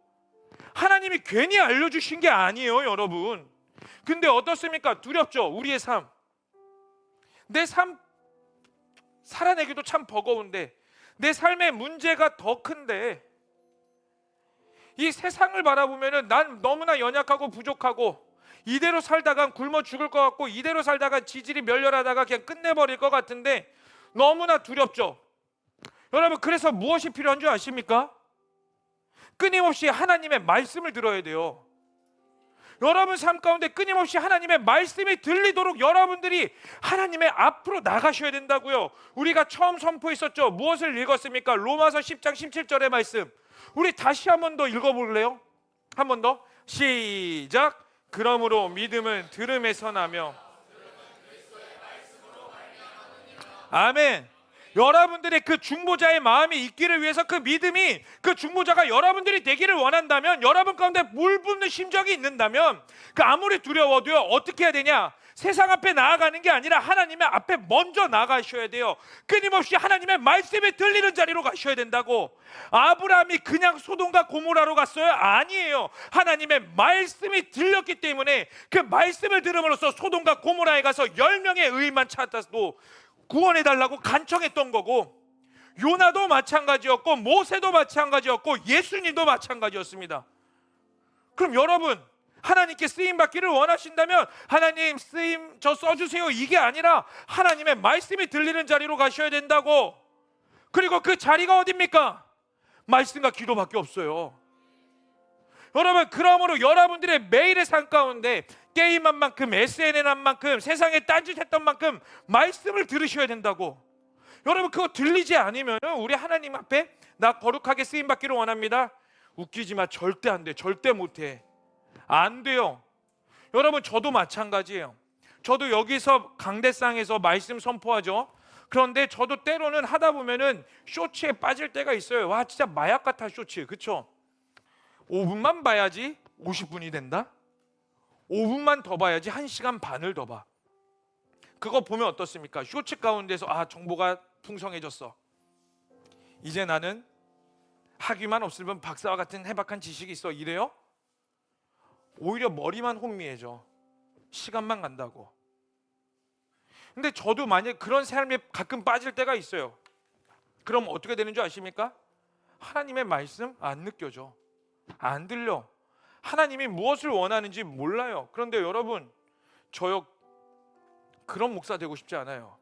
하나님이 괜히 알려주신 게 아니에요, 여러분. 근데 어떻습니까? 두렵죠, 우리의 삶. 내 삶 살아내기도 참 버거운데 내 삶의 문제가 더 큰데 이 세상을 바라보면은 난 너무나 연약하고 부족하고 이대로 살다가 굶어 죽을 것 같고 이대로 살다가 지질이 멸렬하다가 그냥 끝내버릴 것 같은데 너무나 두렵죠. 여러분, 그래서 무엇이 필요한 줄 아십니까? 끊임없이 하나님의 말씀을 들어야 돼요. 여러분 삶 가운데 끊임없이 하나님의 말씀이 들리도록 여러분들이 하나님의 앞으로 나가셔야 된다고요. 우리가 처음 선포했었죠. 무엇을 읽었습니까? 로마서 10장 17절의 말씀. 우리 다시 한 번 더 읽어볼래요? 한 번 더 시작. 그러므로 믿음은 들음에서 나며. 아멘. 여러분들의 그 중보자의 마음이 있기를 위해서 그 믿음이, 그 중보자가 여러분들이 되기를 원한다면, 여러분 가운데 물 붓는 심정이 있는다면 그 아무리 두려워도요 어떻게 해야 되냐? 세상 앞에 나아가는 게 아니라 하나님의 앞에 먼저 나가셔야 돼요. 끊임없이 하나님의 말씀이 들리는 자리로 가셔야 된다고. 아브라함이 그냥 소돔과 고모라로 갔어요? 아니에요. 하나님의 말씀이 들렸기 때문에 그 말씀을 들음으로써 소돔과 고모라에 가서 10명의 의인만 찾아도 구원해달라고 간청했던 거고, 요나도 마찬가지였고 모세도 마찬가지였고 예수님도 마찬가지였습니다. 그럼 여러분, 하나님께 쓰임 받기를 원하신다면 하나님 쓰임 저 써주세요 이게 아니라 하나님의 말씀이 들리는 자리로 가셔야 된다고. 그리고 그 자리가 어딥니까? 말씀과 기도밖에 없어요. 여러분, 그러므로 여러분들의 매일의 삶 가운데 게임한 만큼, SNL 한 만큼, 세상에 딴짓했던 만큼 말씀을 들으셔야 된다고. 여러분, 그거 들리지 않으면 우리 하나님 앞에 나 거룩하게 쓰임 받기를 원합니다. 웃기지 마. 절대 안 돼. 절대 못해. 안 돼요. 여러분, 저도 마찬가지예요. 저도 여기서 강대상에서 말씀 선포하죠. 그런데 저도 때로는 하다 보면은 쇼츠에 빠질 때가 있어요. 와, 진짜 마약 같아 쇼츠. 그쵸? 5분만 봐야지 50분이 된다? 5분만 더 봐야지 1시간 반을 더 봐. 그거 보면 어떻습니까? 쇼츠 가운데서 정보가 풍성해졌어. 이제 나는 학위만 없으면 박사와 같은 해박한 지식이 있어. 이래요? 오히려 머리만 혼미해져. 시간만 간다고. 근데 저도 만약에 그런 삶에 가끔 빠질 때가 있어요. 그럼 어떻게 되는 줄 아십니까? 하나님의 말씀 안 느껴져. 안 들려. 하나님이 무엇을 원하는지 몰라요. 그런데 여러분, 저요 그런 목사 되고 싶지 않아요.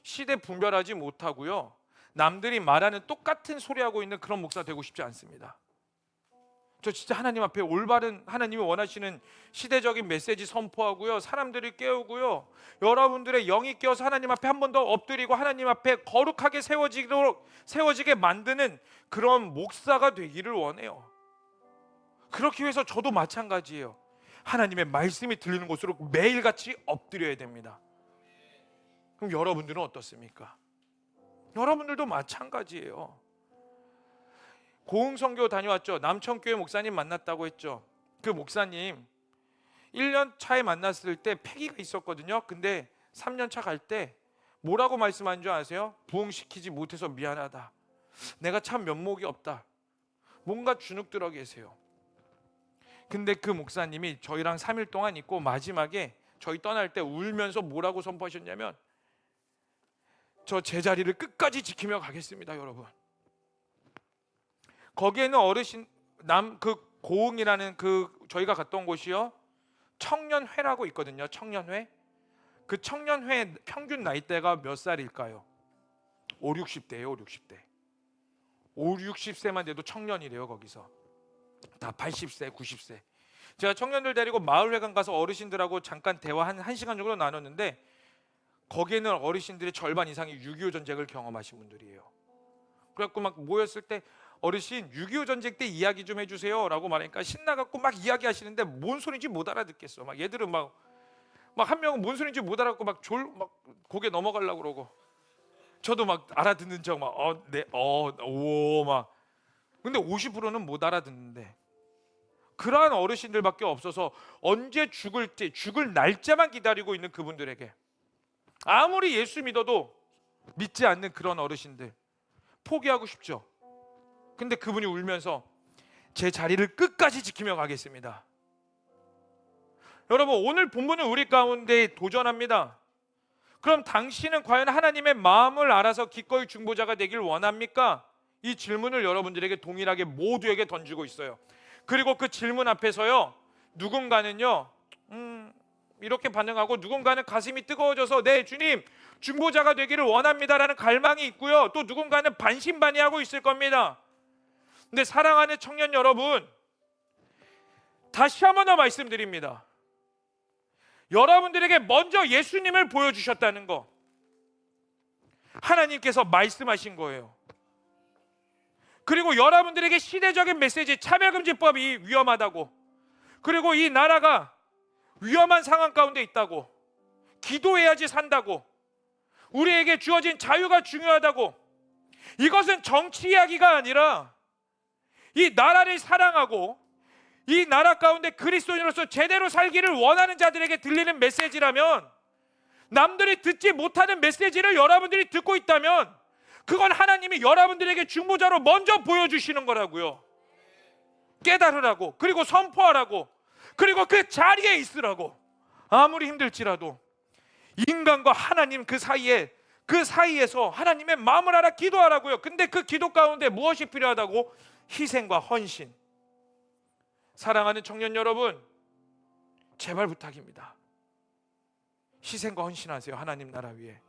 시대 분별하지 못하고요, 남들이 말하는 똑같은 소리 하고 있는 그런 목사 되고 싶지 않습니다. 저 진짜 하나님 앞에 올바른 하나님이 원하시는 시대적인 메시지 선포하고요, 사람들을 깨우고요, 여러분들의 영이 깨어서 하나님 앞에 한 번 더 엎드리고 하나님 앞에 거룩하게 세워지게 만드는 그런 목사가 되기를 원해요. 그렇기 위해서 저도 마찬가지예요. 하나님의 말씀이 들리는 곳으로 매일같이 엎드려야 됩니다. 그럼 여러분들은 어떻습니까? 여러분들도 마찬가지예요. 고흥선교 다녀왔죠. 남천교회 목사님 만났다고 했죠. 그 목사님 1년 차에 만났을 때 패기가 있었거든요. 근데 3년 차 갈 때 뭐라고 말씀하는 줄 아세요? 부흥시키지 못해서 미안하다. 내가 참 면목이 없다. 뭔가 주눅 들어 계세요. 근데 그 목사님이 저희랑 3일 동안 있고 마지막에 저희 떠날 때 울면서 뭐라고 선포하셨냐면, 저 제자리를 끝까지 지키며 가겠습니다, 여러분. 거기에는 어르신 그 고흥이라는 그 저희가 갔던 곳이요, 청년회라고 있거든요. 청년회. 그 청년회 평균 나이대가 몇 살일까요? 5, 60대예요. 5, 60대. 5, 60세만 돼도 청년이래요. 거기서 다 80세, 90세. 제가 청년들 데리고 마을회관 가서 어르신들하고 잠깐 대화 한 1시간 정도 나눴는데, 거기에는 어르신들의 절반 이상이 6.25 전쟁을 경험하신 분들이에요. 그래갖고 막 모였을 때 어르신 6.25 전쟁 때 이야기 좀 해주세요 라고 말하니까 신나갖고 막 이야기하시는데 뭔 소리인지 못 알아듣겠어. 막 얘들은 막 한 명은 뭔 소리인지 못 알아듣고 막 고개 넘어가려고 그러고, 저도 막 알아듣는 척 막 오 막. 근데 50%는 못 알아듣는데, 그러한 어르신들밖에 없어서 언제 죽을 날짜만 기다리고 있는 그분들에게 아무리 예수 믿어도 믿지 않는 그런 어르신들 포기하고 싶죠. 근데 그분이 울면서 제 자리를 끝까지 지키며 가겠습니다. 여러분, 오늘 본문은 우리 가운데 도전합니다. 그럼 당신은 과연 하나님의 마음을 알아서 기꺼이 중보자가 되길 원합니까? 이 질문을 여러분들에게 동일하게 모두에게 던지고 있어요. 그리고 그 질문 앞에서요, 누군가는요 이렇게 반응하고, 누군가는 가슴이 뜨거워져서 네 주님 중보자가 되기를 원합니다라는 갈망이 있고요, 또 누군가는 반신반의하고 있을 겁니다. 근데 사랑하는 청년 여러분, 다시 한 번 더 말씀드립니다. 여러분들에게 먼저 예수님을 보여주셨다는 거, 하나님께서 말씀하신 거예요. 그리고 여러분들에게 시대적인 메시지, 차별금지법이 위험하다고, 그리고 이 나라가 위험한 상황 가운데 있다고, 기도해야지 산다고, 우리에게 주어진 자유가 중요하다고, 이것은 정치 이야기가 아니라 이 나라를 사랑하고 이 나라 가운데 그리스도인으로서 제대로 살기를 원하는 자들에게 들리는 메시지라면, 남들이 듣지 못하는 메시지를 여러분들이 듣고 있다면 그건 하나님이 여러분들에게 중보자로 먼저 보여주시는 거라고요. 깨달으라고, 그리고 선포하라고, 그리고 그 자리에 있으라고. 아무리 힘들지라도 인간과 하나님 그 사이에서 하나님의 마음을 알아 기도하라고요. 근데 그 기도 가운데 무엇이 필요하다고? 희생과 헌신. 사랑하는 청년 여러분, 제발 부탁입니다. 희생과 헌신하세요. 하나님 나라 위해.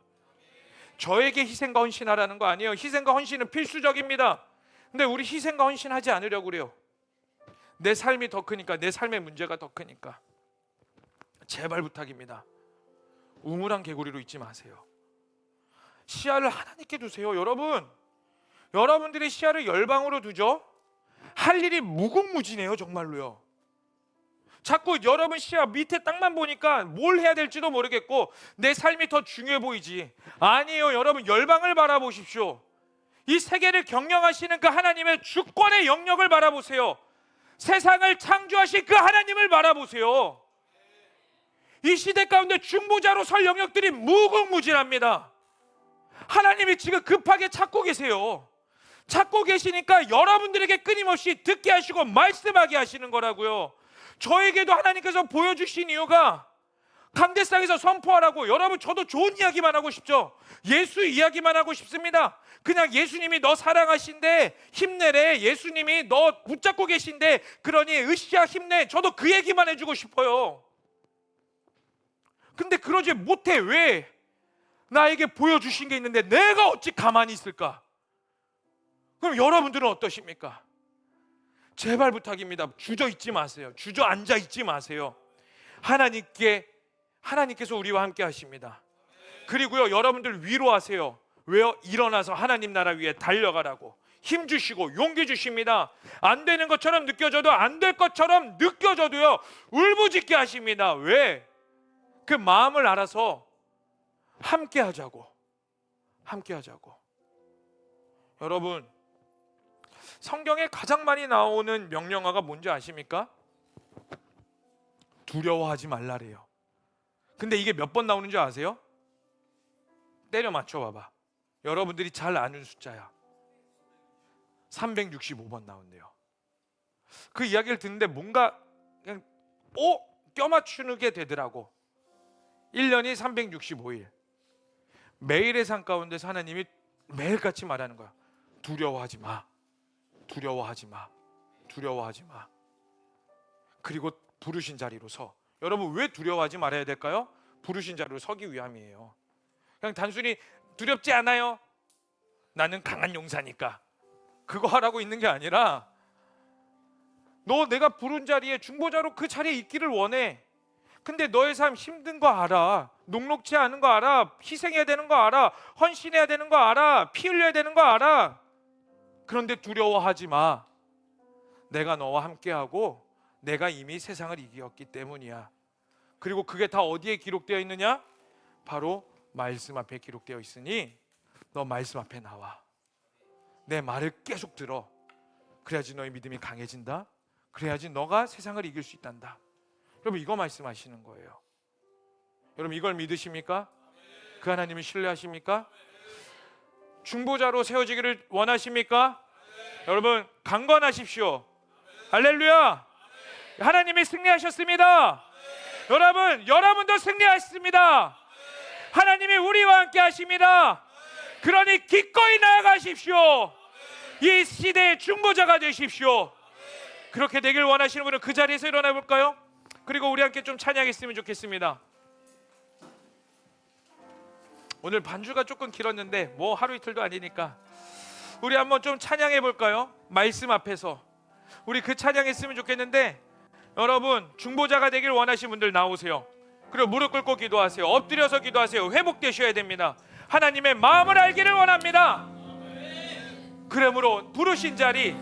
저에게 희생과 헌신하라는 거 아니에요. 희생과 헌신은 필수적입니다. 근데 우리 희생과 헌신하지 않으려고 그래요. 내 삶이 더 크니까, 내 삶의 문제가 더 크니까. 제발 부탁입니다. 우물한 개구리로 있지 마세요. 시야를 하나님께 두세요. 여러분들의 시야를 열방으로 두죠. 할 일이 무궁무진해요. 정말로요. 자꾸 여러분 시야 밑에 땅만 보니까 뭘 해야 될지도 모르겠고 내 삶이 더 중요해 보이지. 아니에요. 여러분, 열방을 바라보십시오. 이 세계를 경영하시는 그 하나님의 주권의 영역을 바라보세요. 세상을 창조하신 그 하나님을 바라보세요. 이 시대 가운데 중보자로 설 영역들이 무궁무진합니다. 하나님이 지금 급하게 찾고 계세요. 찾고 계시니까 여러분들에게 끊임없이 듣게 하시고 말씀하게 하시는 거라고요. 저에게도 하나님께서 보여주신 이유가 강대상에서 선포하라고. 여러분, 저도 좋은 이야기만 하고 싶죠. 예수 이야기만 하고 싶습니다. 그냥 예수님이 너 사랑하신대, 힘내래. 예수님이 너 붙잡고 계신대, 그러니 으쌰 힘내. 저도 그 얘기만 해주고 싶어요. 근데 그러지 못해. 왜? 나에게 보여주신 게 있는데 내가 어찌 가만히 있을까? 그럼 여러분들은 어떠십니까? 제발 부탁입니다. 주저앉지 마세요. 주저앉아 있지 마세요. 하나님께서 우리와 함께 하십니다. 그리고요, 여러분들 위로하세요. 왜요? 일어나서 하나님 나라 위에 달려가라고 힘 주시고 용기 주십니다. 안 되는 것처럼 느껴져도 안 될 것처럼 느껴져도요, 울부짖게 하십니다. 왜? 그 마음을 알아서 함께 하자고. 여러분, 성경에 가장 많이 나오는 명령어가 뭔지 아십니까? 두려워하지 말라래요. 근데 이게 몇 번 나오는 줄 아세요? 때려 맞춰봐봐. 여러분들이 잘 아는 숫자야. 365번 나온대요. 그 이야기를 듣는데 뭔가 그냥 껴맞추게 되더라고. 1년이 365일. 매일의 삶 가운데서 하나님이 매일같이 말하는 거야. 두려워하지 마. 두려워하지 마. 두려워하지 마. 그리고 부르신 자리로 서. 여러분, 왜 두려워하지 말아야 될까요? 부르신 자리로 서기 위함이에요. 그냥 단순히 두렵지 않아요. 나는 강한 용사니까. 그거 하라고 있는 게 아니라 너 내가 부른 자리에 중보자로 그 자리에 있기를 원해. 근데 너의 삶 힘든 거 알아. 녹록지 않은 거 알아. 희생해야 되는 거 알아. 헌신해야 되는 거 알아. 피 흘려야 되는 거 알아. 그런데 두려워하지 마. 내가 너와 함께하고 내가 이미 세상을 이겼기 때문이야. 그리고 그게 다 어디에 기록되어 있느냐? 바로 말씀 앞에 기록되어 있으니 너 말씀 앞에 나와. 내 말을 계속 들어. 그래야지 너의 믿음이 강해진다. 그래야지 너가 세상을 이길 수 있단다. 여러분, 이거 말씀하시는 거예요. 여러분, 이걸 믿으십니까? 그 하나님을 신뢰하십니까? 중보자로 세워지기를 원하십니까? 여러분, 강건하십시오. 할렐루야. 하나님이 승리하셨습니다. 여러분도 승리하셨습니다. 하나님이 우리와 함께 하십니다. 그러니 기꺼이 나아가십시오. 이 시대의 중보자가 되십시오. 그렇게 되길 원하시는 분은 그 자리에서 일어나 볼까요? 그리고 우리 함께 좀 찬양했으면 좋겠습니다. 오늘 반주가 조금 길었는데 뭐 하루 이틀도 아니니까 우리 한번 좀 찬양해 볼까요? 말씀 앞에서 우리 그 찬양했으면 좋겠는데, 여러분, 중보자가 되길 원하시는 분들 나오세요. 그리고 무릎 꿇고 기도하세요. 엎드려서 기도하세요. 회복되셔야 됩니다. 하나님의 마음을 알기를 원합니다. 그러므로 부르신 자리,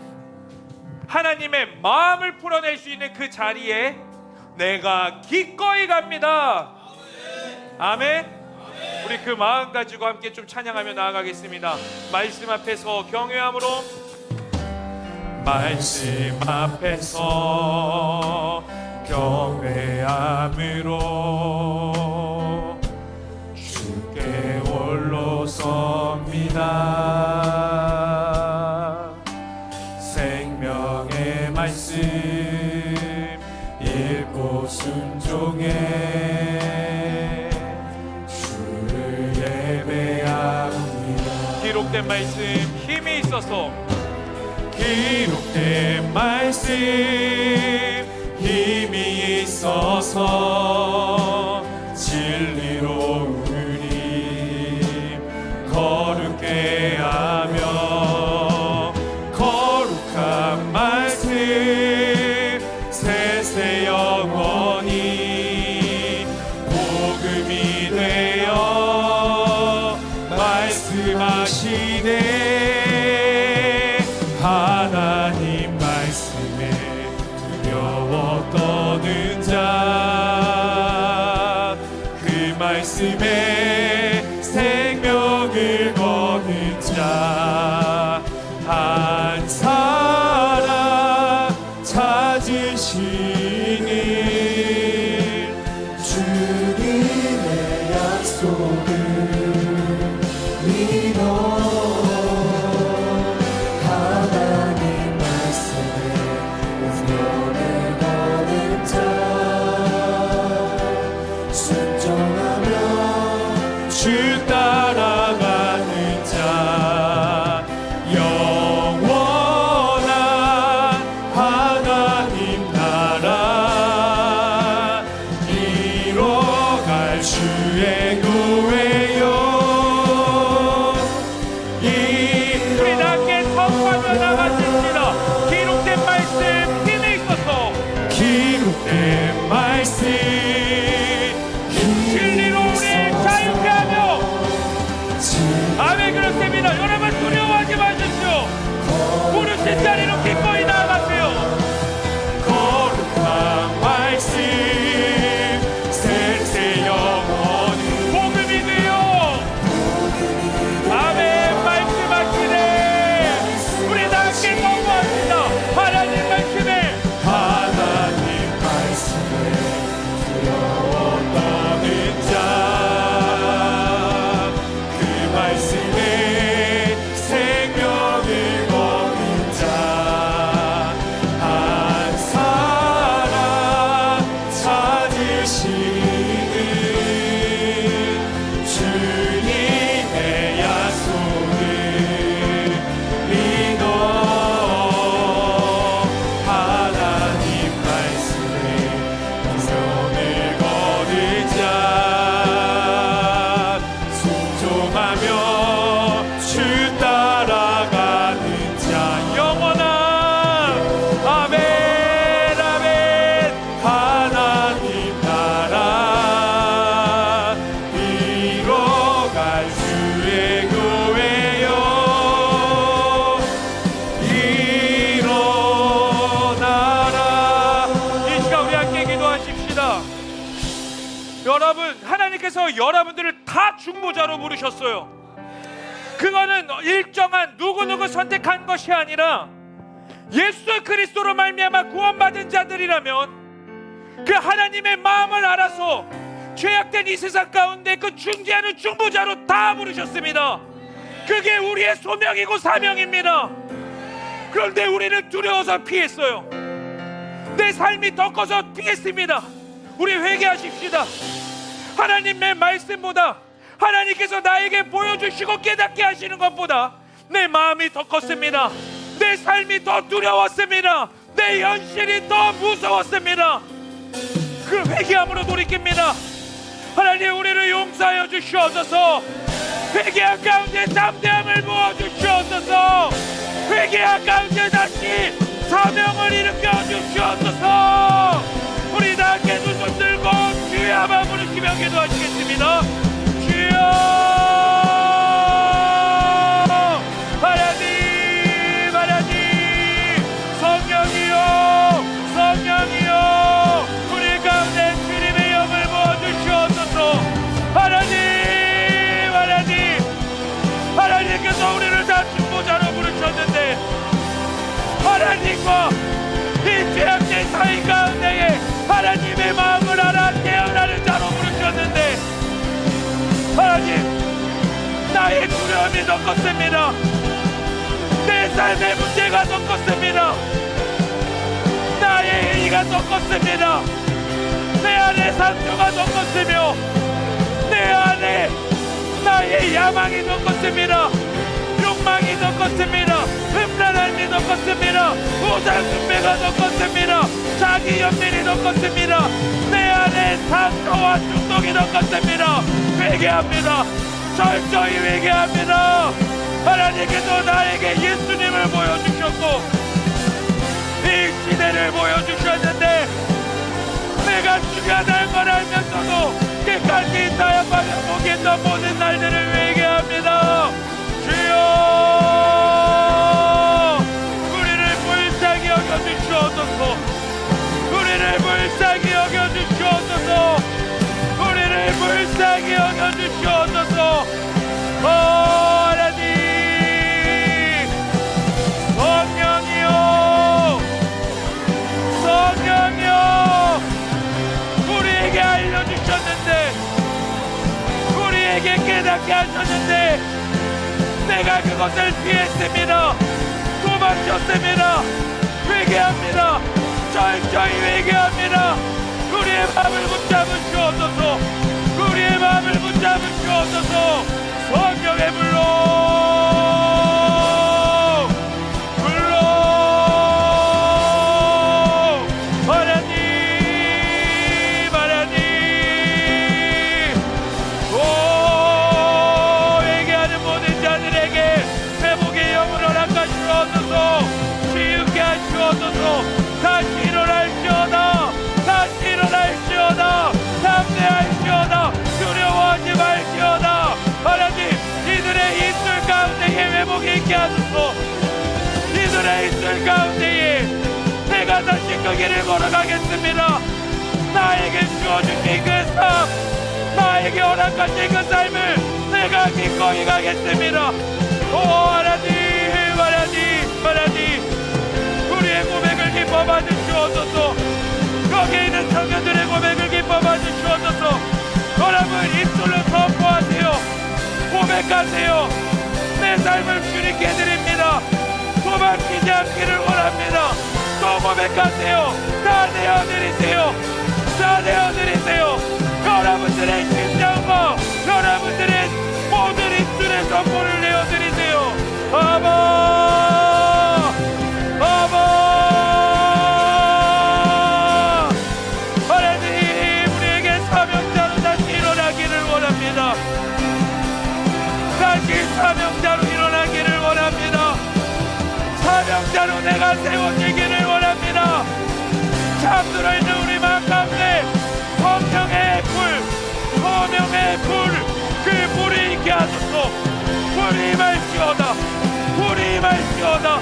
하나님의 마음을 풀어낼 수 있는 그 자리에 내가 기꺼이 갑니다. 아멘. 우리 그 마음 가지고 함께 좀 찬양하며 나아가겠습니다. 말씀 앞에서 경외함으로, 말씀 앞에서 경외함으로 주께 홀로 섭니다. 생명의 말씀 읽고 순종해 주를 예배합니다. 기록된 말씀 힘이 있어서, 기록된 말씀 힘이 있어서 진리로 우리 거룩게 하며 거룩한 말씀 세세 영원히 복음이 되어 말씀하시네. 하나님 말씀에 두려워 떠는 자, 그 말씀에 생명을 거는 자, 한 사람 찾으시니 주님의 약속을 믿어 하나님 말씀에 생명을 거는 자, 순종하며 주 따라가는 자, 영원한 하나님 나라 이뤄갈 주의 교회요. 우리 함께 선포하며 나가십시다. 기록된 말씀 힘이 있어서 기록된 말씀 진리로 우리를 자유케 하며 아멘. 그렇습니다. 여러분 두려워하지 마십시오. 부르신 자리로 기꺼이 나아가세요. 거룩한 말씀 세세 영원히 복음이 되어 아멘 말씀하시네. 우리 다 함께 선포합시다. 하나님 말씀에 두려워 떠는 자, 그 말씀에 생명을 거는 자, 한 사람 찾으시는 주님의 약속을 믿어 하나님 말씀에 생명을 거는 자, 순종하며 주 따라가는 자, 영원한 아멘 아멘 하나님 나라 이뤄갈 주의 교회요. 일어나라. 이 시간 우리 함께 기도하십시다. 여러분, 하나님께서 여러분들을 다 중보자로 부르셨어요. 그거는 일정한 누구누구 선택한 것이 아니라 예수 그리스도로 말미암아 구원받은 자들이라면 그 하나님의 마음을 알아서 죄악된 이 세상 가운데 그 중재하는 중보자로 다 부르셨습니다. 그게 우리의 소명이고 사명입니다. 그런데 우리는 두려워서 피했어요. 내 삶이 더 커서 피했습니다. 우리 회개하십시다. 하나님의 말씀보다 하나님께서 나에게 보여주시고 깨닫게 하시는 것보다 내 마음이 더 컸습니다. 내 삶이 더 두려웠습니다. 내 현실이 더 무서웠습니다. 그 회개함으로 돌이킵니다. 하나님, 우리를 용서하여 주시옵소서. 회개한 가운데 담대함을 부어주시옵소서. 회개한 가운데 다시 사명을 일으켜 주시옵소서. 우리 다 함께 두 손 들고 주의 한번 부르시며 기도하시겠습니다. 주여, 하나님, 하나님, 성령이여, 성령이여, 우리 가운데 주님의 영을 부어주시옵소서. 하나님, 하나님, 하나님께서 우리를 다 중보자로 부르셨는데 하나님과 이 죄악된 사이 가운데에 하나님의 마음을 알아 깨어나는 자로 부르셨는데 하나님, 나의 두려움이 더 컸습니다. 내 삶의 문제가 더 컸습니다. 나의 회의가 더 컸습니다. 내 안에 상처가 더 컸으며 내 안에 나의 야망이 더 컸습니다. 욕망이 더 컸습니다. 흠난한 믿었것습니다 우상 숭배가 넣었습니다. 자기 연민이 넣었습니다. 내 안에 상처와 중독이 넣었습니다. 회개합니다. 철저히 회개합니다. 하나님께서 나에게 예수님을 보여주셨고 이 시대를 보여주셨는데 내가 중요하다는 걸 알면서도 끝까지 타협하며 포기했던 모든 날들을 회개합니다. 주여 우리를 불쌍히 여겨주시옵소서. 우리를 불쌍히 여겨주시옵소서. 우리를 불쌍히 여겨주시옵소서. 하나님 성령이여 성령이여 우리에게 알려주셨는데 우리에게 깨닫게 하셨는데 내가 그것을 피했습니다. 도망쳤습니다. 회개합니다. 철저히 회개합니다. 우리의 마음을 붙잡으시옵소서. 우리의 마음을 붙잡으시옵소서. 성령의 불로 다시 일어날지어다. 다시 일어날지어다. 담대할지어다. 두려워하지 말지어다. 하나님 이들의 입술 가운데에 회복이 있게 하소서. 이들의 입술 가운데에 내가 다시 그 길을 걸어가겠습니다. 나에게 주어주신 그 삶, 나에게 허락하신 그 삶을 내가 기꺼이 가겠습니다. 오 하나님 하나님 하나님 우리의 고백을 기뻐 받으시옵소서. 거기에 있는 청년들의 고백을 기뻐 받으시옵소서. 여러분 입술로 선포하세요. 고백하세요. 내 삶을 주님께 드립니다. 도망치지 않기를 원합니다. 또 고백하세요. 다 내어드리세요. 다 내어드리세요. 여러분들의 심장과 여러분들의 모든 입술의 선포를 내어드리세요. 아바 하나님 우리에게 사명자로 다시 일어나기를 원합니다. 다시 사명자로 일어나기를 원합니다. 사명자로 내가 세워지기를 원합니다. 잠들어 있는 우리 마음 가운데 성령의 불, 소명의 불, 그 불이 있게 하소서. 불이 임할지어다. 불이 임할지어다.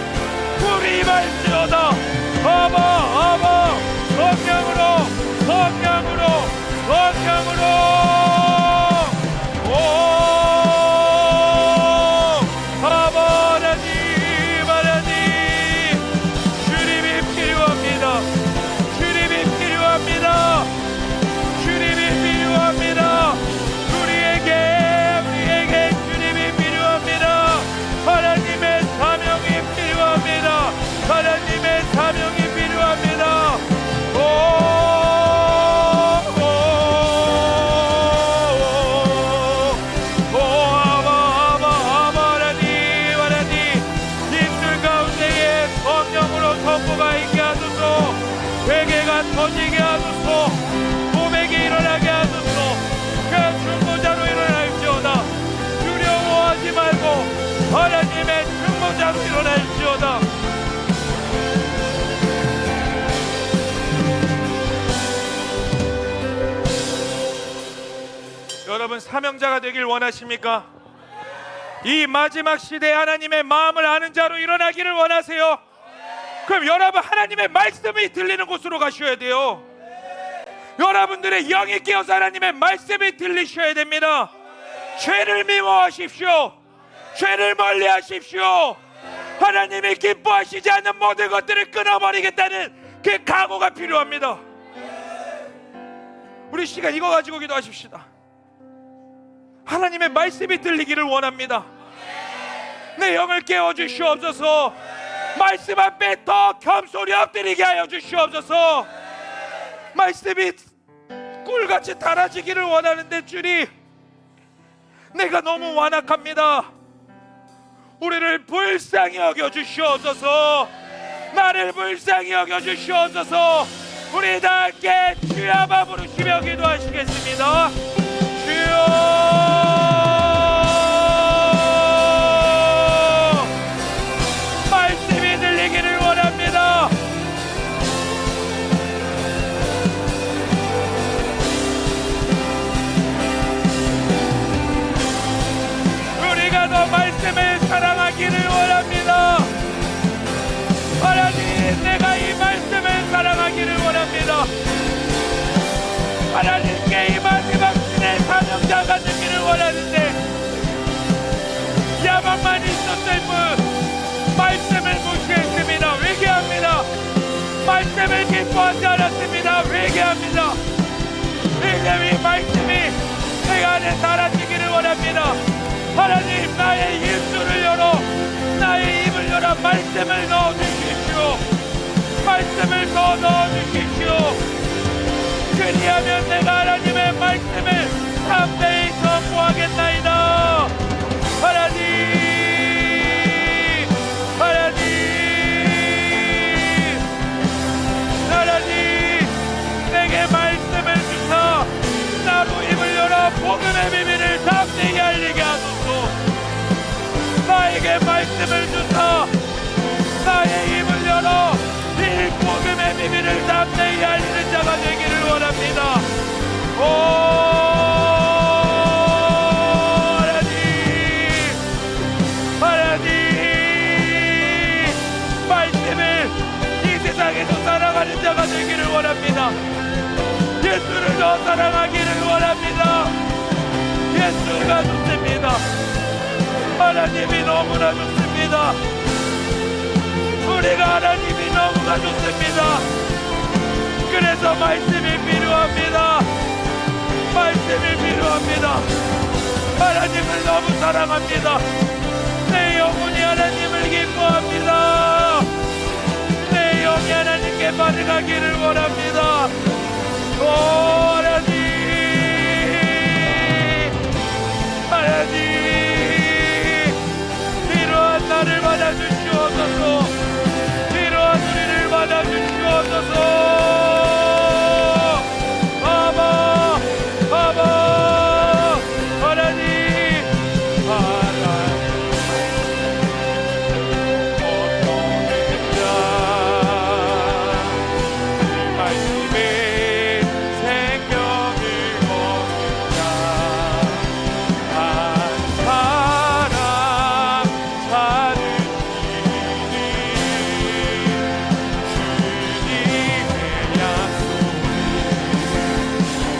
불이 임할지어다. 아바 성령으로 성령으로 성령으로 오 하나님 하나님 주님이 필요합니다. 주님이 필요합니다. 주님이 필요합니다. 우리에게 주님이 필요합니다. 하나님의 사명이 필요합니다. 하나님의 사명이 필요합니다. 회개가 터지게 하소서. 고백이 일어나게 하소서. 그 중보자로 일어날지어다. 두려워하지 말고 하나님의 중보자로 일어날지어다. 여러분 사명자가 되길 원하십니까? 이 마지막 시대에 하나님의 마음을 아는 자로 일어나기를 원하세요? 그럼 여러분 하나님의 말씀이 들리는 곳으로 가셔야 돼요. 여러분들의 영이 깨어서 하나님의 말씀이 들리셔야 됩니다. 죄를 미워하십시오. 죄를 멀리하십시오. 하나님이 기뻐하시지 않는 모든 것들을 끊어버리겠다는 그 각오가 필요합니다. 우리 시간 이거 가지고 기도하십시다. 하나님의 말씀이 들리기를 원합니다. 내 영을 깨워주시옵소서. 말씀 앞에 더 겸손히 엎드리게 하여 주시옵소서. 말씀이 꿀같이 달아지기를 원하는데 주님 내가 너무 완악합니다. 우리를 불쌍히 여겨 주시옵소서. 나를 불쌍히 여겨 주시옵소서. 우리 다 함께 주의 아바 부르시며 기도하시겠습니다. 주여, 말씀이 들리기를 원합니다. 우리가 더 말씀을 사랑하기를 원합니다. 하나님, 내가 이 말씀을 사랑하기를 원합니다. 하나님께 이 마지막 신의 사명자가 되기를 원하는데 야망만 있었을 뿐 말씀을 무시했습니다. 회개합니다. 말씀을 기뻐하지 않았습니다. 회개합니다. 이제 이 말씀이 내 안에 달아지기를 원합니다. 하나님, 나의 입술을 열어, 나의 입을 열어 말씀을 넣어주십시오. 말씀을 더 넣어주십시오. 그리하면 내가 하나님의 말씀을 담대히 선포하겠나이다. 하나님, 하나님, 하나님, 내게 말씀을 주사 나로 입을 열어 복음의 비밀을 담대히 알리게 하소서. 나에게 말씀을 주사 나의 입을 열어 이 복음의 비밀을 담대히 알리는 자가 되기를 원합니다. 오 하나님, 하나님, 말씀을 이 세상에서 사랑하는 자가 되기를 원합니다. 예수를 더 사랑하기를 원합니다. 예수가 좋습니다. 하나님이 너무나 좋습니다. 우리가 하나님이 너무나 좋습니다. 그래서 말씀이 필요합니다. 말씀이 필요합니다. 하나님을 너무 사랑합니다. 내 영혼이 하나님을 기뻐합니다. 내 영이 하나님께 반응하기를 원합니다. 오 하나님, 하나님, 이러한 나를 받아주시옵소서. 이러한 우리를 받아주시옵소서. 아바, 아바, 하나님, 하나님, 어떤 자 말씀에 생명을 얻는 자 한 사람 사는 주님의 약속을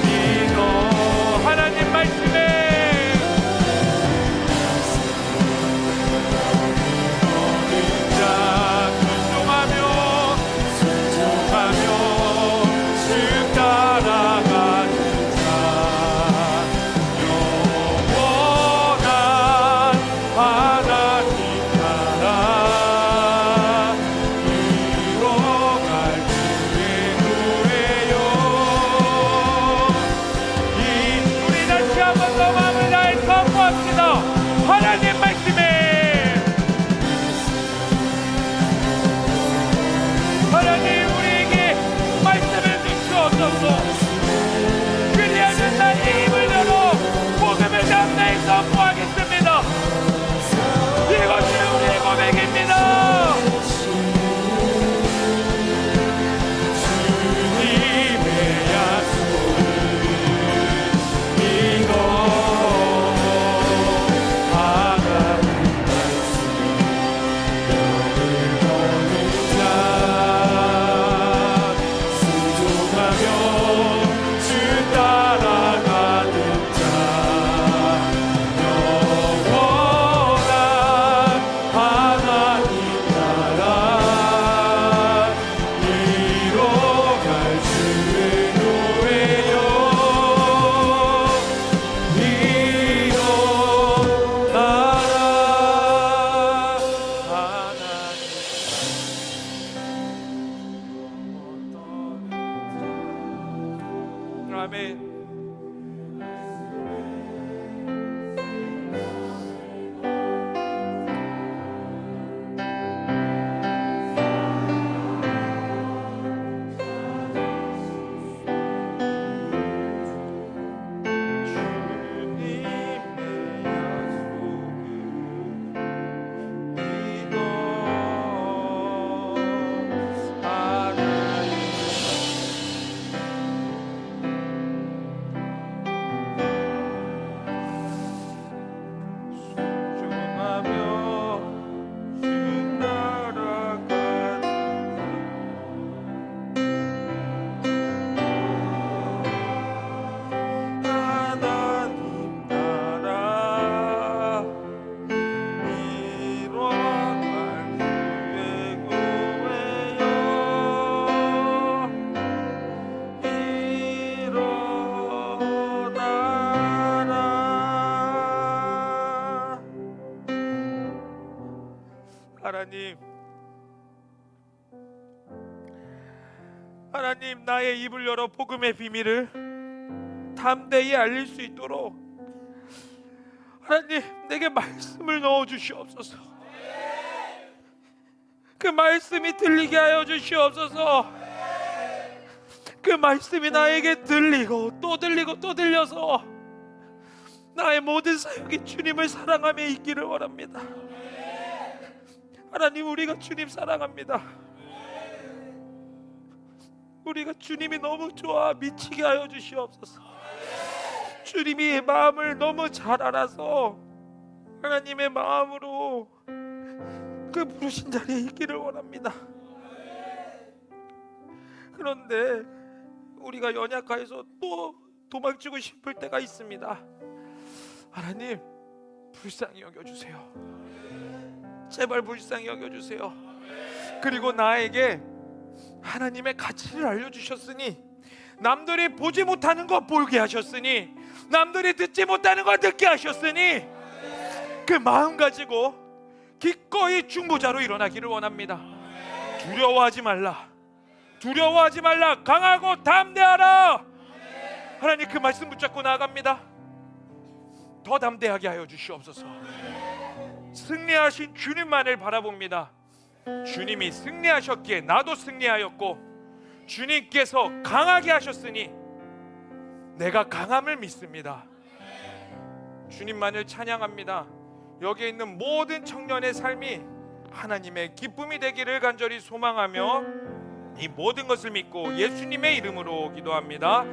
믿어. 하나님 말씀에 얻는 자 순종하며 주 따라가는 자 영원한 하나님 나라 이뤄갈 주의 노래요. 우리 다시 한번 더 마음을 다해 선포합시다. 하나님 말씀에, 하나님 우리에게 말씀을 주시옵소서. 그리하면 나의 입을 열어 복음을 담대히 선포하겠습니다. 이것이 우리의 고백입니다. 주님의 약속을 믿어. 하나님 하나님, 나의 입을 열어 복음의 비밀을 담대히 알릴 수 있도록 하나님, 내게 말씀을 넣어 주시옵소서. 그 말씀이 들리게 하여 주시옵소서. 그 말씀이 나에게 들리고 또 들리고 또 들려서 나의 모든 사역이 주님을 사랑하며 있기를 원합니다. 하나님, 우리가 주님 사랑합니다. 우리가 주님이 너무 좋아 미치게 하여 주시옵소서. 주님이 마음을 너무 잘 알아서 하나님의 마음으로 그 부르신 자리에 있기를 원합니다. 그런데 우리가 연약하여서 또 도망치고 싶을 때가 있습니다. 하나님, 불쌍히 여겨주세요. 제발 불쌍히 여겨주세요. 그리고 나에게 하나님의 가치를 알려주셨으니, 남들이 보지 못하는 거 보게 하셨으니, 남들이 듣지 못하는 거 듣게 하셨으니, 그 마음 가지고 기꺼이 중보자로 일어나기를 원합니다. 두려워하지 말라, 두려워하지 말라, 강하고 담대하라. 하나님, 그 말씀 붙잡고 나아갑니다. 더 담대하게 하여 주시옵소서. 승리하신 주님만을 바라봅니다. 주님이 승리하셨기에 나도 승리하였고, 주님께서 강하게 하셨으니 내가 강함을 믿습니다. 주님만을 찬양합니다. 여기에 있는 모든 청년의 삶이 하나님의 기쁨이 되기를 간절히 소망하며 이 모든 것을 믿고 예수님의 이름으로 기도합니다.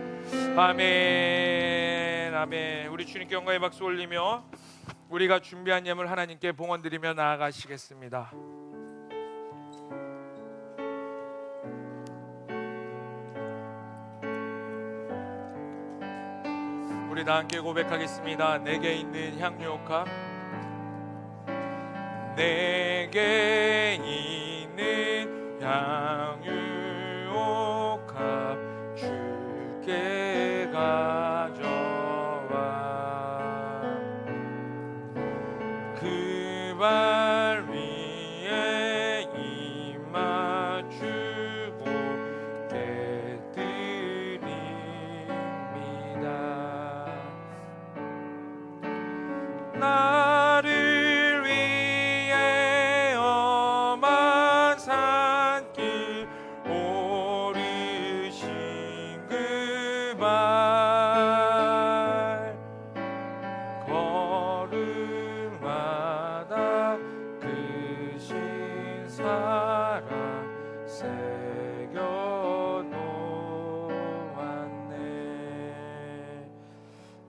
아멘, 아멘. 우리 주님께 영광의 박수 올리며 우리가 준비한 예물 하나님께 봉헌드리며 나아가시겠습니다. 우리 다 함께 고백하겠습니다. 내게 있는 향유옥합, 내게 있는 향유옥합 주께 가져와 그 발 위에 입 맞추고 깨뜨립니다. 나를 위해 험한 산길 오르신 그 발 걸음마다 그 신사랑 새겨놓았네.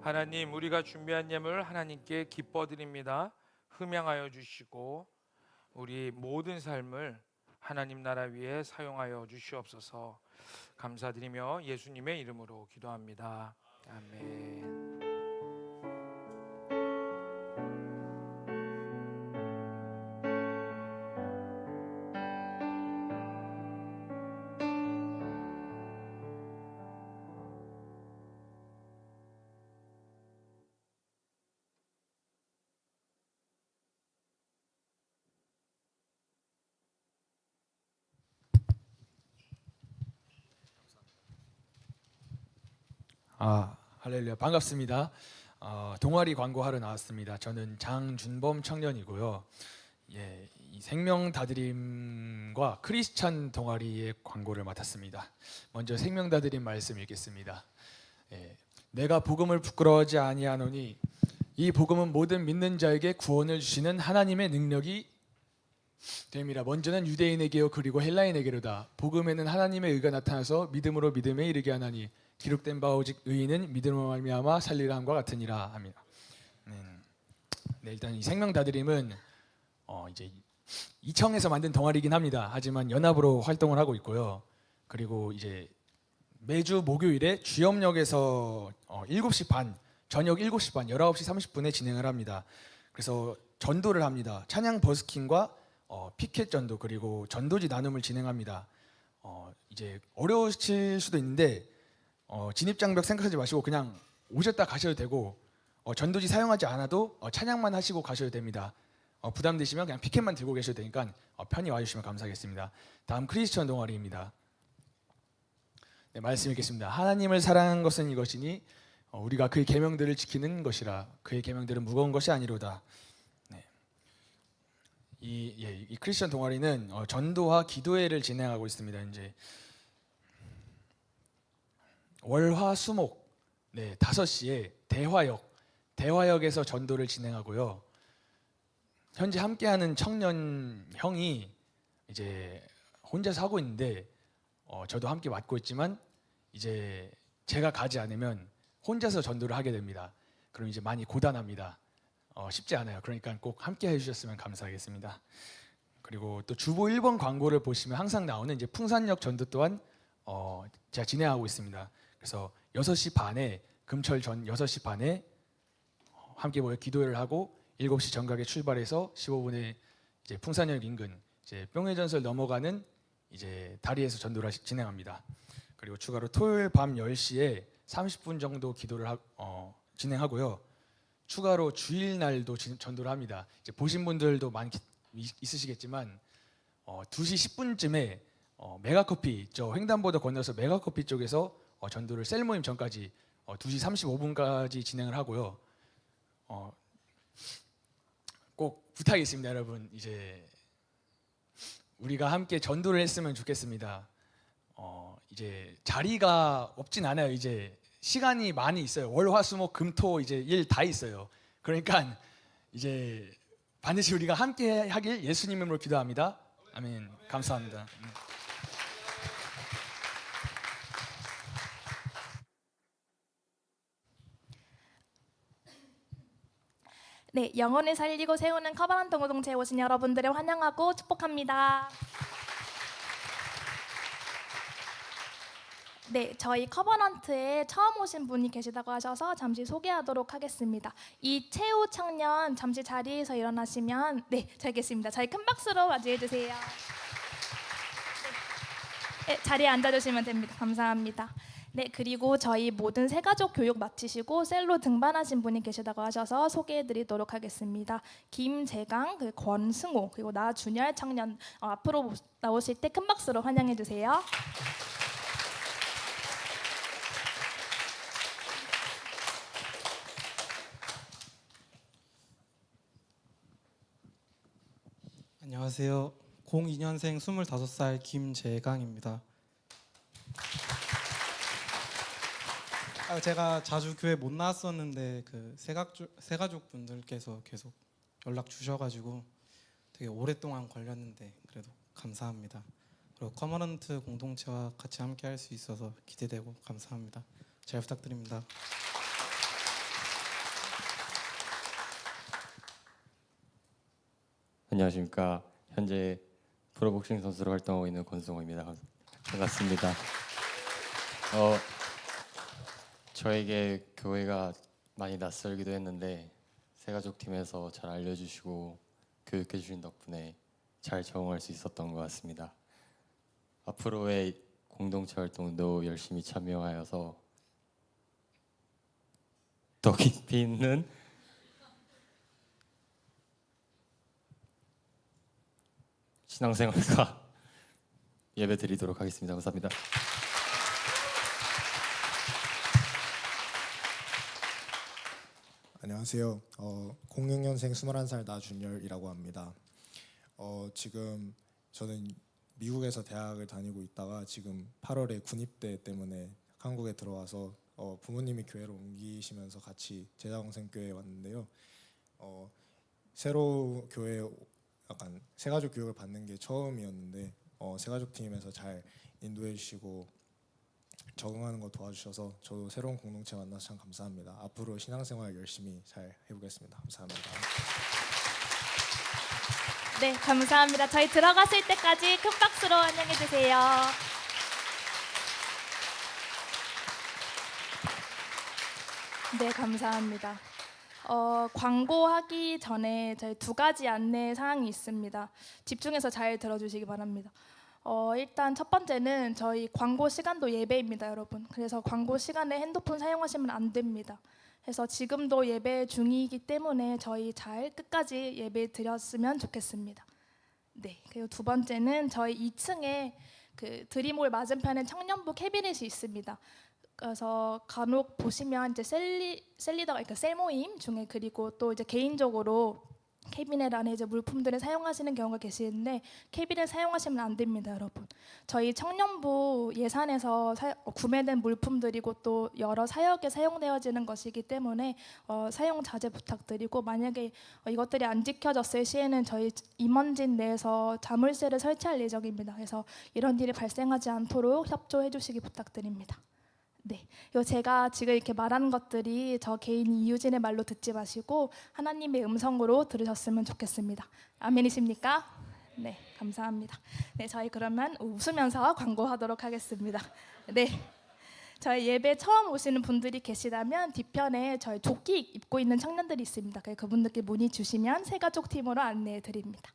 하나님, 우리가 준비한 예물 하나님께 기뻐 드립니다. 흠양하여 주시고 우리 모든 삶을 하나님 나라 위에 사용하여 주시옵소서. 감사드리며 예수님의 이름으로 기도합니다. 아멘. 할렐루야, 반갑습니다. 동아리 광고하러 나왔습니다. 저는 장준범 청년이고요. 이 생명 다드림과 크리스찬 동아리의 광고를 맡았습니다. 먼저 생명 다드림 말씀 읽겠습니다. 내가 복음을 부끄러워하지 아니하노니 이 복음은 모든 믿는 자에게 구원을 주시는 하나님의 능력이 됨이라. 먼저는 유대인에게요 그리고 헬라인에게로다. 복음에는 하나님의 의가 나타나서 믿음으로 믿음에 이르게 하나니 기록된 바 오직 의인은 믿음으로 말미암아 살리라 함과 같으니라. 아멘. 네, 일단 이 생명 다드림은 이제 이청에서 만든 동아리이긴 합니다. 하지만 연합으로 활동을 하고 있고요. 그리고 이제 매주 목요일에 주염역에서 7시 반, 저녁 7시 반, 19시 30분에 진행을 합니다. 그래서 전도를 합니다. 찬양 버스킹과 피켓 전도, 그리고 전도지 나눔을 진행합니다. 이제 어려우실 수도 있는데 진입장벽 생각하지 마시고 그냥 오셨다 가셔도 되고, 전도지 사용하지 않아도 찬양만 하시고 가셔도 됩니다. 부담되시면 그냥 피켓만 들고 계셔도 되니까 편히 와주시면 감사하겠습니다. 다음 크리스천 동아리입니다. 네, 말씀 읽겠습니다. 하나님을 사랑한 것은 이것이니 우리가 그의 계명들을 지키는 것이라. 그의 계명들은 무거운 것이 아니로다. 네. 이 크리스천 동아리는 전도와 기도회를 진행하고 있습니다. 이제 월화수목 5시에 대화역에서 전도를 진행하고요. 현재 함께하는 청년 형이 이제 혼자서 하고 있는데 저도 함께 맡고 있지만 이제 제가 가지 않으면 혼자서 전도를 하게 됩니다. 그럼 이제 많이 고단합니다. 쉽지 않아요. 그러니까 꼭 함께 해주셨으면 감사하겠습니다. 그리고 또 주보 1번 광고를 보시면 항상 나오는 이제 풍산역 전도 또한 제가 진행하고 있습니다. 그래서 6시 반에 금철 전 6시 반에 함께 모여 기도회를 하고 7시 정각에 출발해서 15분에 이제 풍산역 인근 이제 뿅해전설 넘어가는 이제 다리에서 전도를 진행합니다. 그리고 추가로 토요일 밤 10시에 30분 정도 기도를 진행하고요. 추가로 주일 날도 전도를 합니다. 이제 보신 분들도 많이 있으시겠지만 2시 10분쯤에 메가커피 저 횡단보도 건너서 메가커피 쪽에서 전도를 셀 모임 전까지 2시 35분까지 진행을 하고요. 꼭 부탁이 있습니다, 여러분. 이제 우리가 함께 전도를 했으면 좋겠습니다. 이제 자리가 없진 않아요. 이제 시간이 많이 있어요. 월화수목 금토 이제 일 다 있어요. 그러니까 이제 반드시 우리가 함께 하길 예수님 이름으로 기도합니다. 아멘. 감사합니다. 네, 영혼을 살리고 세우는 커버넌트 공동체에 오신 여러분들을 환영하고 축복합니다. 네, 저희 커버넌트에 처음 오신 분이 계시다고 하셔서 잠시 소개하도록 하겠습니다. 이채우 청년 잠시 자리에서 일어나시면 저 있겠습니다. 저희 큰 박수로 맞이해 주세요. 네, 자리에 앉아주시면 됩니다. 감사합니다. 네, 그리고 저희 모든 새가족 교육 마치시고 셀로 등반하신 분이 계시다고 하셔서 소개해드리도록 하겠습니다. 김재강, 권승호, 그리고 나준열 청년 앞으로 나오실 때 큰 박수로 환영해 주세요. 안녕하세요. 02년생 25살 김재강입니다. 제가 자주 교회 못 나왔었는데 그 새가족 분들께서 계속 연락 주셔가지고 되게 오랫동안 걸렸는데 그래도 감사합니다. 그리고 커머넌트 공동체와 같이 함께 할 수 있어서 기대되고 감사합니다. 잘 부탁드립니다. 안녕하십니까. 현재 프로복싱 선수로 활동하고 있는 권승호입니다. 반갑습니다. 저에게 교회가 많이 낯설기도 했는데 새가족 팀에서 잘 알려주시고 교육해 주신 덕분에 잘 적응할 수 있었던 것 같습니다. 앞으로의 공동체 활동도 열심히 참여하여서 더 깊이 있는 신앙생활과 예배 드리도록 하겠습니다. 감사합니다. 안녕하세요. 06년생 21살 나준열이라고 합니다. 지금 저는 미국에서 대학을 다니고 있다가 지금 8월에 군입대 때문에 한국에 들어와서 부모님이 교회로 옮기시면서 같이 제자동생 교회에 왔는데요. 새로 교회 약간 새가족 교육을 받는 게 처음이었는데 새가족 팀에서 잘 인도해 주시고 적응하는 거 도와주셔서 저도 새로운 공동체 만나서 참 감사합니다. 앞으로 신앙생활 열심히 잘 해보겠습니다. 감사합니다. 네, 감사합니다. 저희 들어갔을 때까지 큰 박수로 환영해 주세요. 네, 감사합니다. 광고하기 전에 저희 2가지 안내 사항이 있습니다. 집중해서 잘 들어주시기 바랍니다. 일단 첫 번째는 저희 광고 시간도 예배입니다, 여러분. 그래서 광고 시간에 핸드폰 사용하시면 안 됩니다. 그래서 지금도 예배 중이기 때문에 저희 잘 끝까지 예배 드렸으면 좋겠습니다. 네. 그리고 두 번째는 저희 2층에 그 드림홀 맞은편에 청년부 캐비넷이 있습니다. 그래서 간혹 보시면 이제 셀리더가 그러니까 셀 모임 중에 그리고 또 이제 개인적으로 캐비넷 안에 이제 물품들을 사용하시는 경우가 계시는데 캐비넷 사용하시면 안 됩니다, 여러분. 저희 청년부 예산에서 구매된 물품들이고 또 여러 사역에 사용되어지는 것이기 때문에 사용 자제 부탁드리고 만약에 이것들이 안 지켜졌을 시에는 저희 임원진 내에서 자물쇠를 설치할 예정입니다. 그래서 이런 일이 발생하지 않도록 협조해 주시기 부탁드립니다. 네, 제가 지금 이렇게 말하는 것들이 저 개인 이유진의 말로 듣지 마시고 하나님의 음성으로 들으셨으면 좋겠습니다. 아멘이십니까? 네, 감사합니다. 네, 저희 그러면 웃으면서 광고하도록 하겠습니다. 네, 저희 예배 처음 오시는 분들이 계시다면 뒤편에 저희 조끼 입고 있는 청년들이 있습니다. 그분들께 문의 주시면 새가족 팀으로 안내해 드립니다.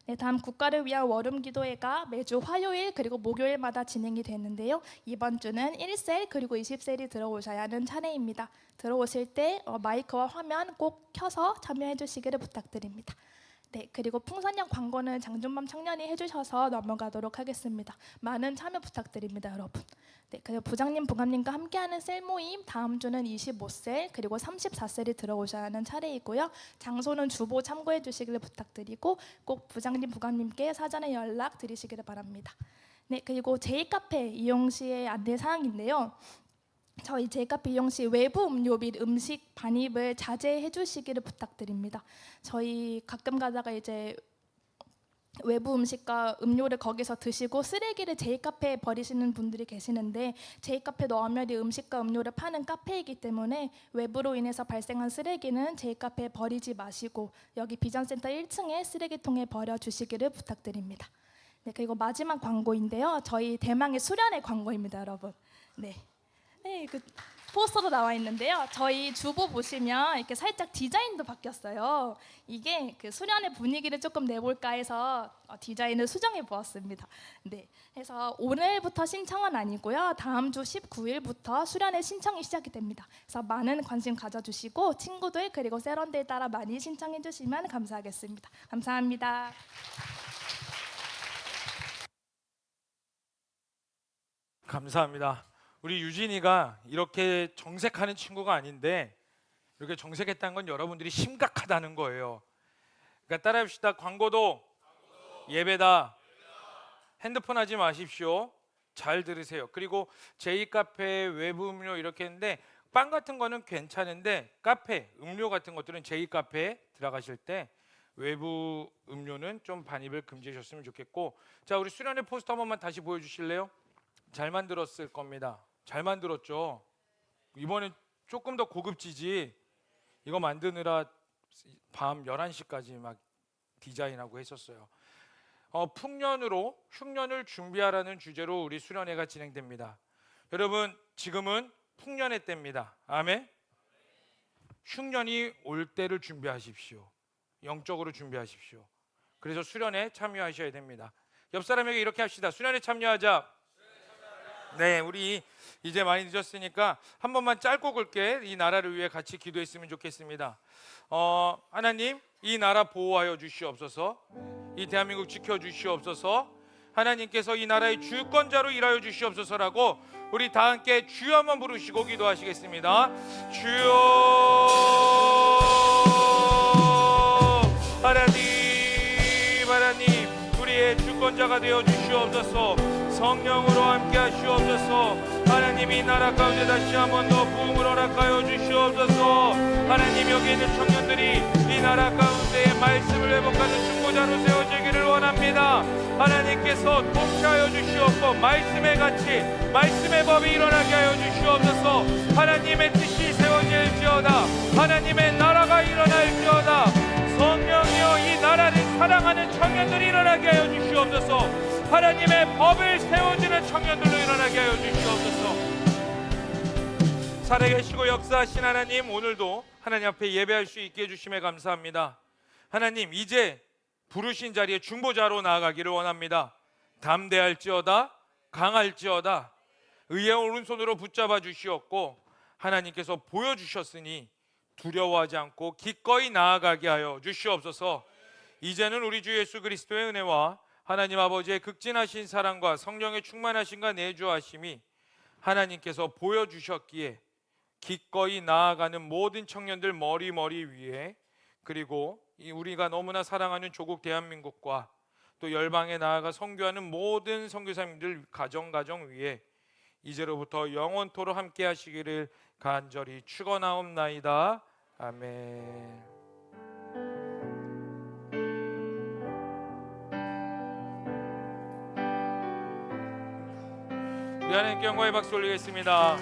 네, 다음 국가를 위한 월음 기도회가 매주 화요일 그리고 목요일마다 진행이 되는데요. 이번 주는 1셀 그리고 20셀이 들어오셔야 하는 차례입니다. 들어오실 때 마이크와 화면 꼭 켜서 참여해 주시기를 부탁드립니다. 네, 그리고 풍선형 광고는 장준범 청년이 해주셔서 넘어가도록 하겠습니다. 많은 참여 부탁드립니다, 여러분. 네, 그리고 부장님, 부감님과 함께하는 셀 모임 다음 주는 25셀 그리고 34셀이 들어오셔야 하는 차례이고요. 장소는 주보 참고해 주시기를 부탁드리고 꼭 부장님, 부감님께 사전에 연락 드리시기를 바랍니다. 네, 그리고 제이카페 이용 시의 안내 사항인데요. 저희 제이카페 이용 시 외부 음료 및 음식 반입을 자제해 주시기를 부탁드립니다. 저희 가끔 가다가 이제 외부 음식과 음료를 거기서 드시고 쓰레기를 제이카페에 버리시는 분들이 계시는데 제이카페 너머리 음식과 음료를 파는 카페이기 때문에 외부로 인해서 발생한 쓰레기는 제이카페에 버리지 마시고 여기 비전센터 1층에 쓰레기통에 버려주시기를 부탁드립니다. 네, 그리고 마지막 광고인데요. 저희 대망의 수련회 광고입니다, 여러분. 네, 그 포스터도 나와 있는데요. 저희 주보 보시면 이렇게 살짝 디자인도 바뀌었어요. 이게 그 수련의 분위기를 조금 내볼까 해서 디자인을 수정해 보았습니다. 네, 그래서 오늘부터 신청은 아니고요. 다음 주 19일부터 수련의 신청이 시작이 됩니다. 그래서 많은 관심 가져주시고 친구들 그리고 세런들 따라 많이 신청해 주시면 감사하겠습니다. 감사합니다. 감사합니다. 우리 유진이가 이렇게 정색하는 친구가 아닌데 이렇게 정색했다는 건 여러분들이 심각하다는 거예요. 그러니까 따라합시다. 광고도 예배다. 핸드폰 하지 마십시오. 잘 들으세요. 그리고 제이카페 외부 음료 이렇게 했는데 빵 같은 거는 괜찮은데 카페 음료 같은 것들은 제이카페에 들어가실 때 외부 음료는 좀 반입을 금지해 주셨으면 좋겠고, 자, 우리 수련회 포스터 한 번만 다시 보여주실래요? 잘 만들었을 겁니다. 잘 만들었죠. 이번엔 조금 더 고급지지. 이거 만드느라 밤 11시까지 막 디자인하고 했었어요. 풍년으로 흉년을 준비하라는 주제로 우리 수련회가 진행됩니다. 여러분, 지금은 풍년의 때입니다. 아멘. 흉년이 올 때를 준비하십시오. 영적으로 준비하십시오. 그래서 수련회 참여하셔야 됩니다. 옆 사람에게 이렇게 합시다. 수련회 참여하자. 네, 우리 이제 많이 늦었으니까 한 번만 짧고 굵게 이 나라를 위해 같이 기도했으면 좋겠습니다. 하나님, 이 나라 보호하여 주시옵소서. 이 대한민국 지켜주시옵소서. 하나님께서 이 나라의 주권자로 일하여 주시옵소서라고 우리 다 함께 주여 한번 부르시고 기도하시겠습니다. 주여. 하나님, 우리의 주권자가 되어 주시옵소서. 성령으로 함께 하시옵소서. 하나님, 이 나라 가운데 다시 한 번 더 부흥을 허락하여 주시옵소서. 하나님, 여기 있는 청년들이 이 나라 가운데 말씀을 회복하는 중보자로 세워지기를 원합니다. 하나님께서 통치하여 주시옵고 말씀의 가치, 말씀의 법이 일어나게 하여 주시옵소서. 하나님의 뜻이 세워질지어다. 하나님의 나라가 일어날지어다. 성령이여, 이 나라를 사랑하는 청년들이 일어나게 하여 주시옵소서. 하나님의 법을 세워주는 청년들로 일어나게 하여 주시옵소서. 살아계시고 역사하신 하나님, 오늘도 하나님 앞에 예배할 수 있게 해주심에 감사합니다. 하나님, 이제 부르신 자리에 중보자로 나아가기를 원합니다. 담대할지어다, 강할지어다, 의의 오른손으로 붙잡아 주시옵고 하나님께서 보여주셨으니 두려워하지 않고 기꺼이 나아가게 하여 주시옵소서. 이제는 우리 주 예수 그리스도의 은혜와 하나님 아버지의 극진하신 사랑과 성령의 충만하심과 내주하심이 하나님께서 보여주셨기에 기꺼이 나아가는 모든 청년들 머리 위에, 그리고 우리가 너무나 사랑하는 조국 대한민국과 또 열방에 나아가 선교하는 모든 선교사님들 가정 위에 이제로부터 영원토록 함께 하시기를 간절히 축원하옵나이다. 아멘. 우리 하나님께 영광의 박수 올리겠습니다.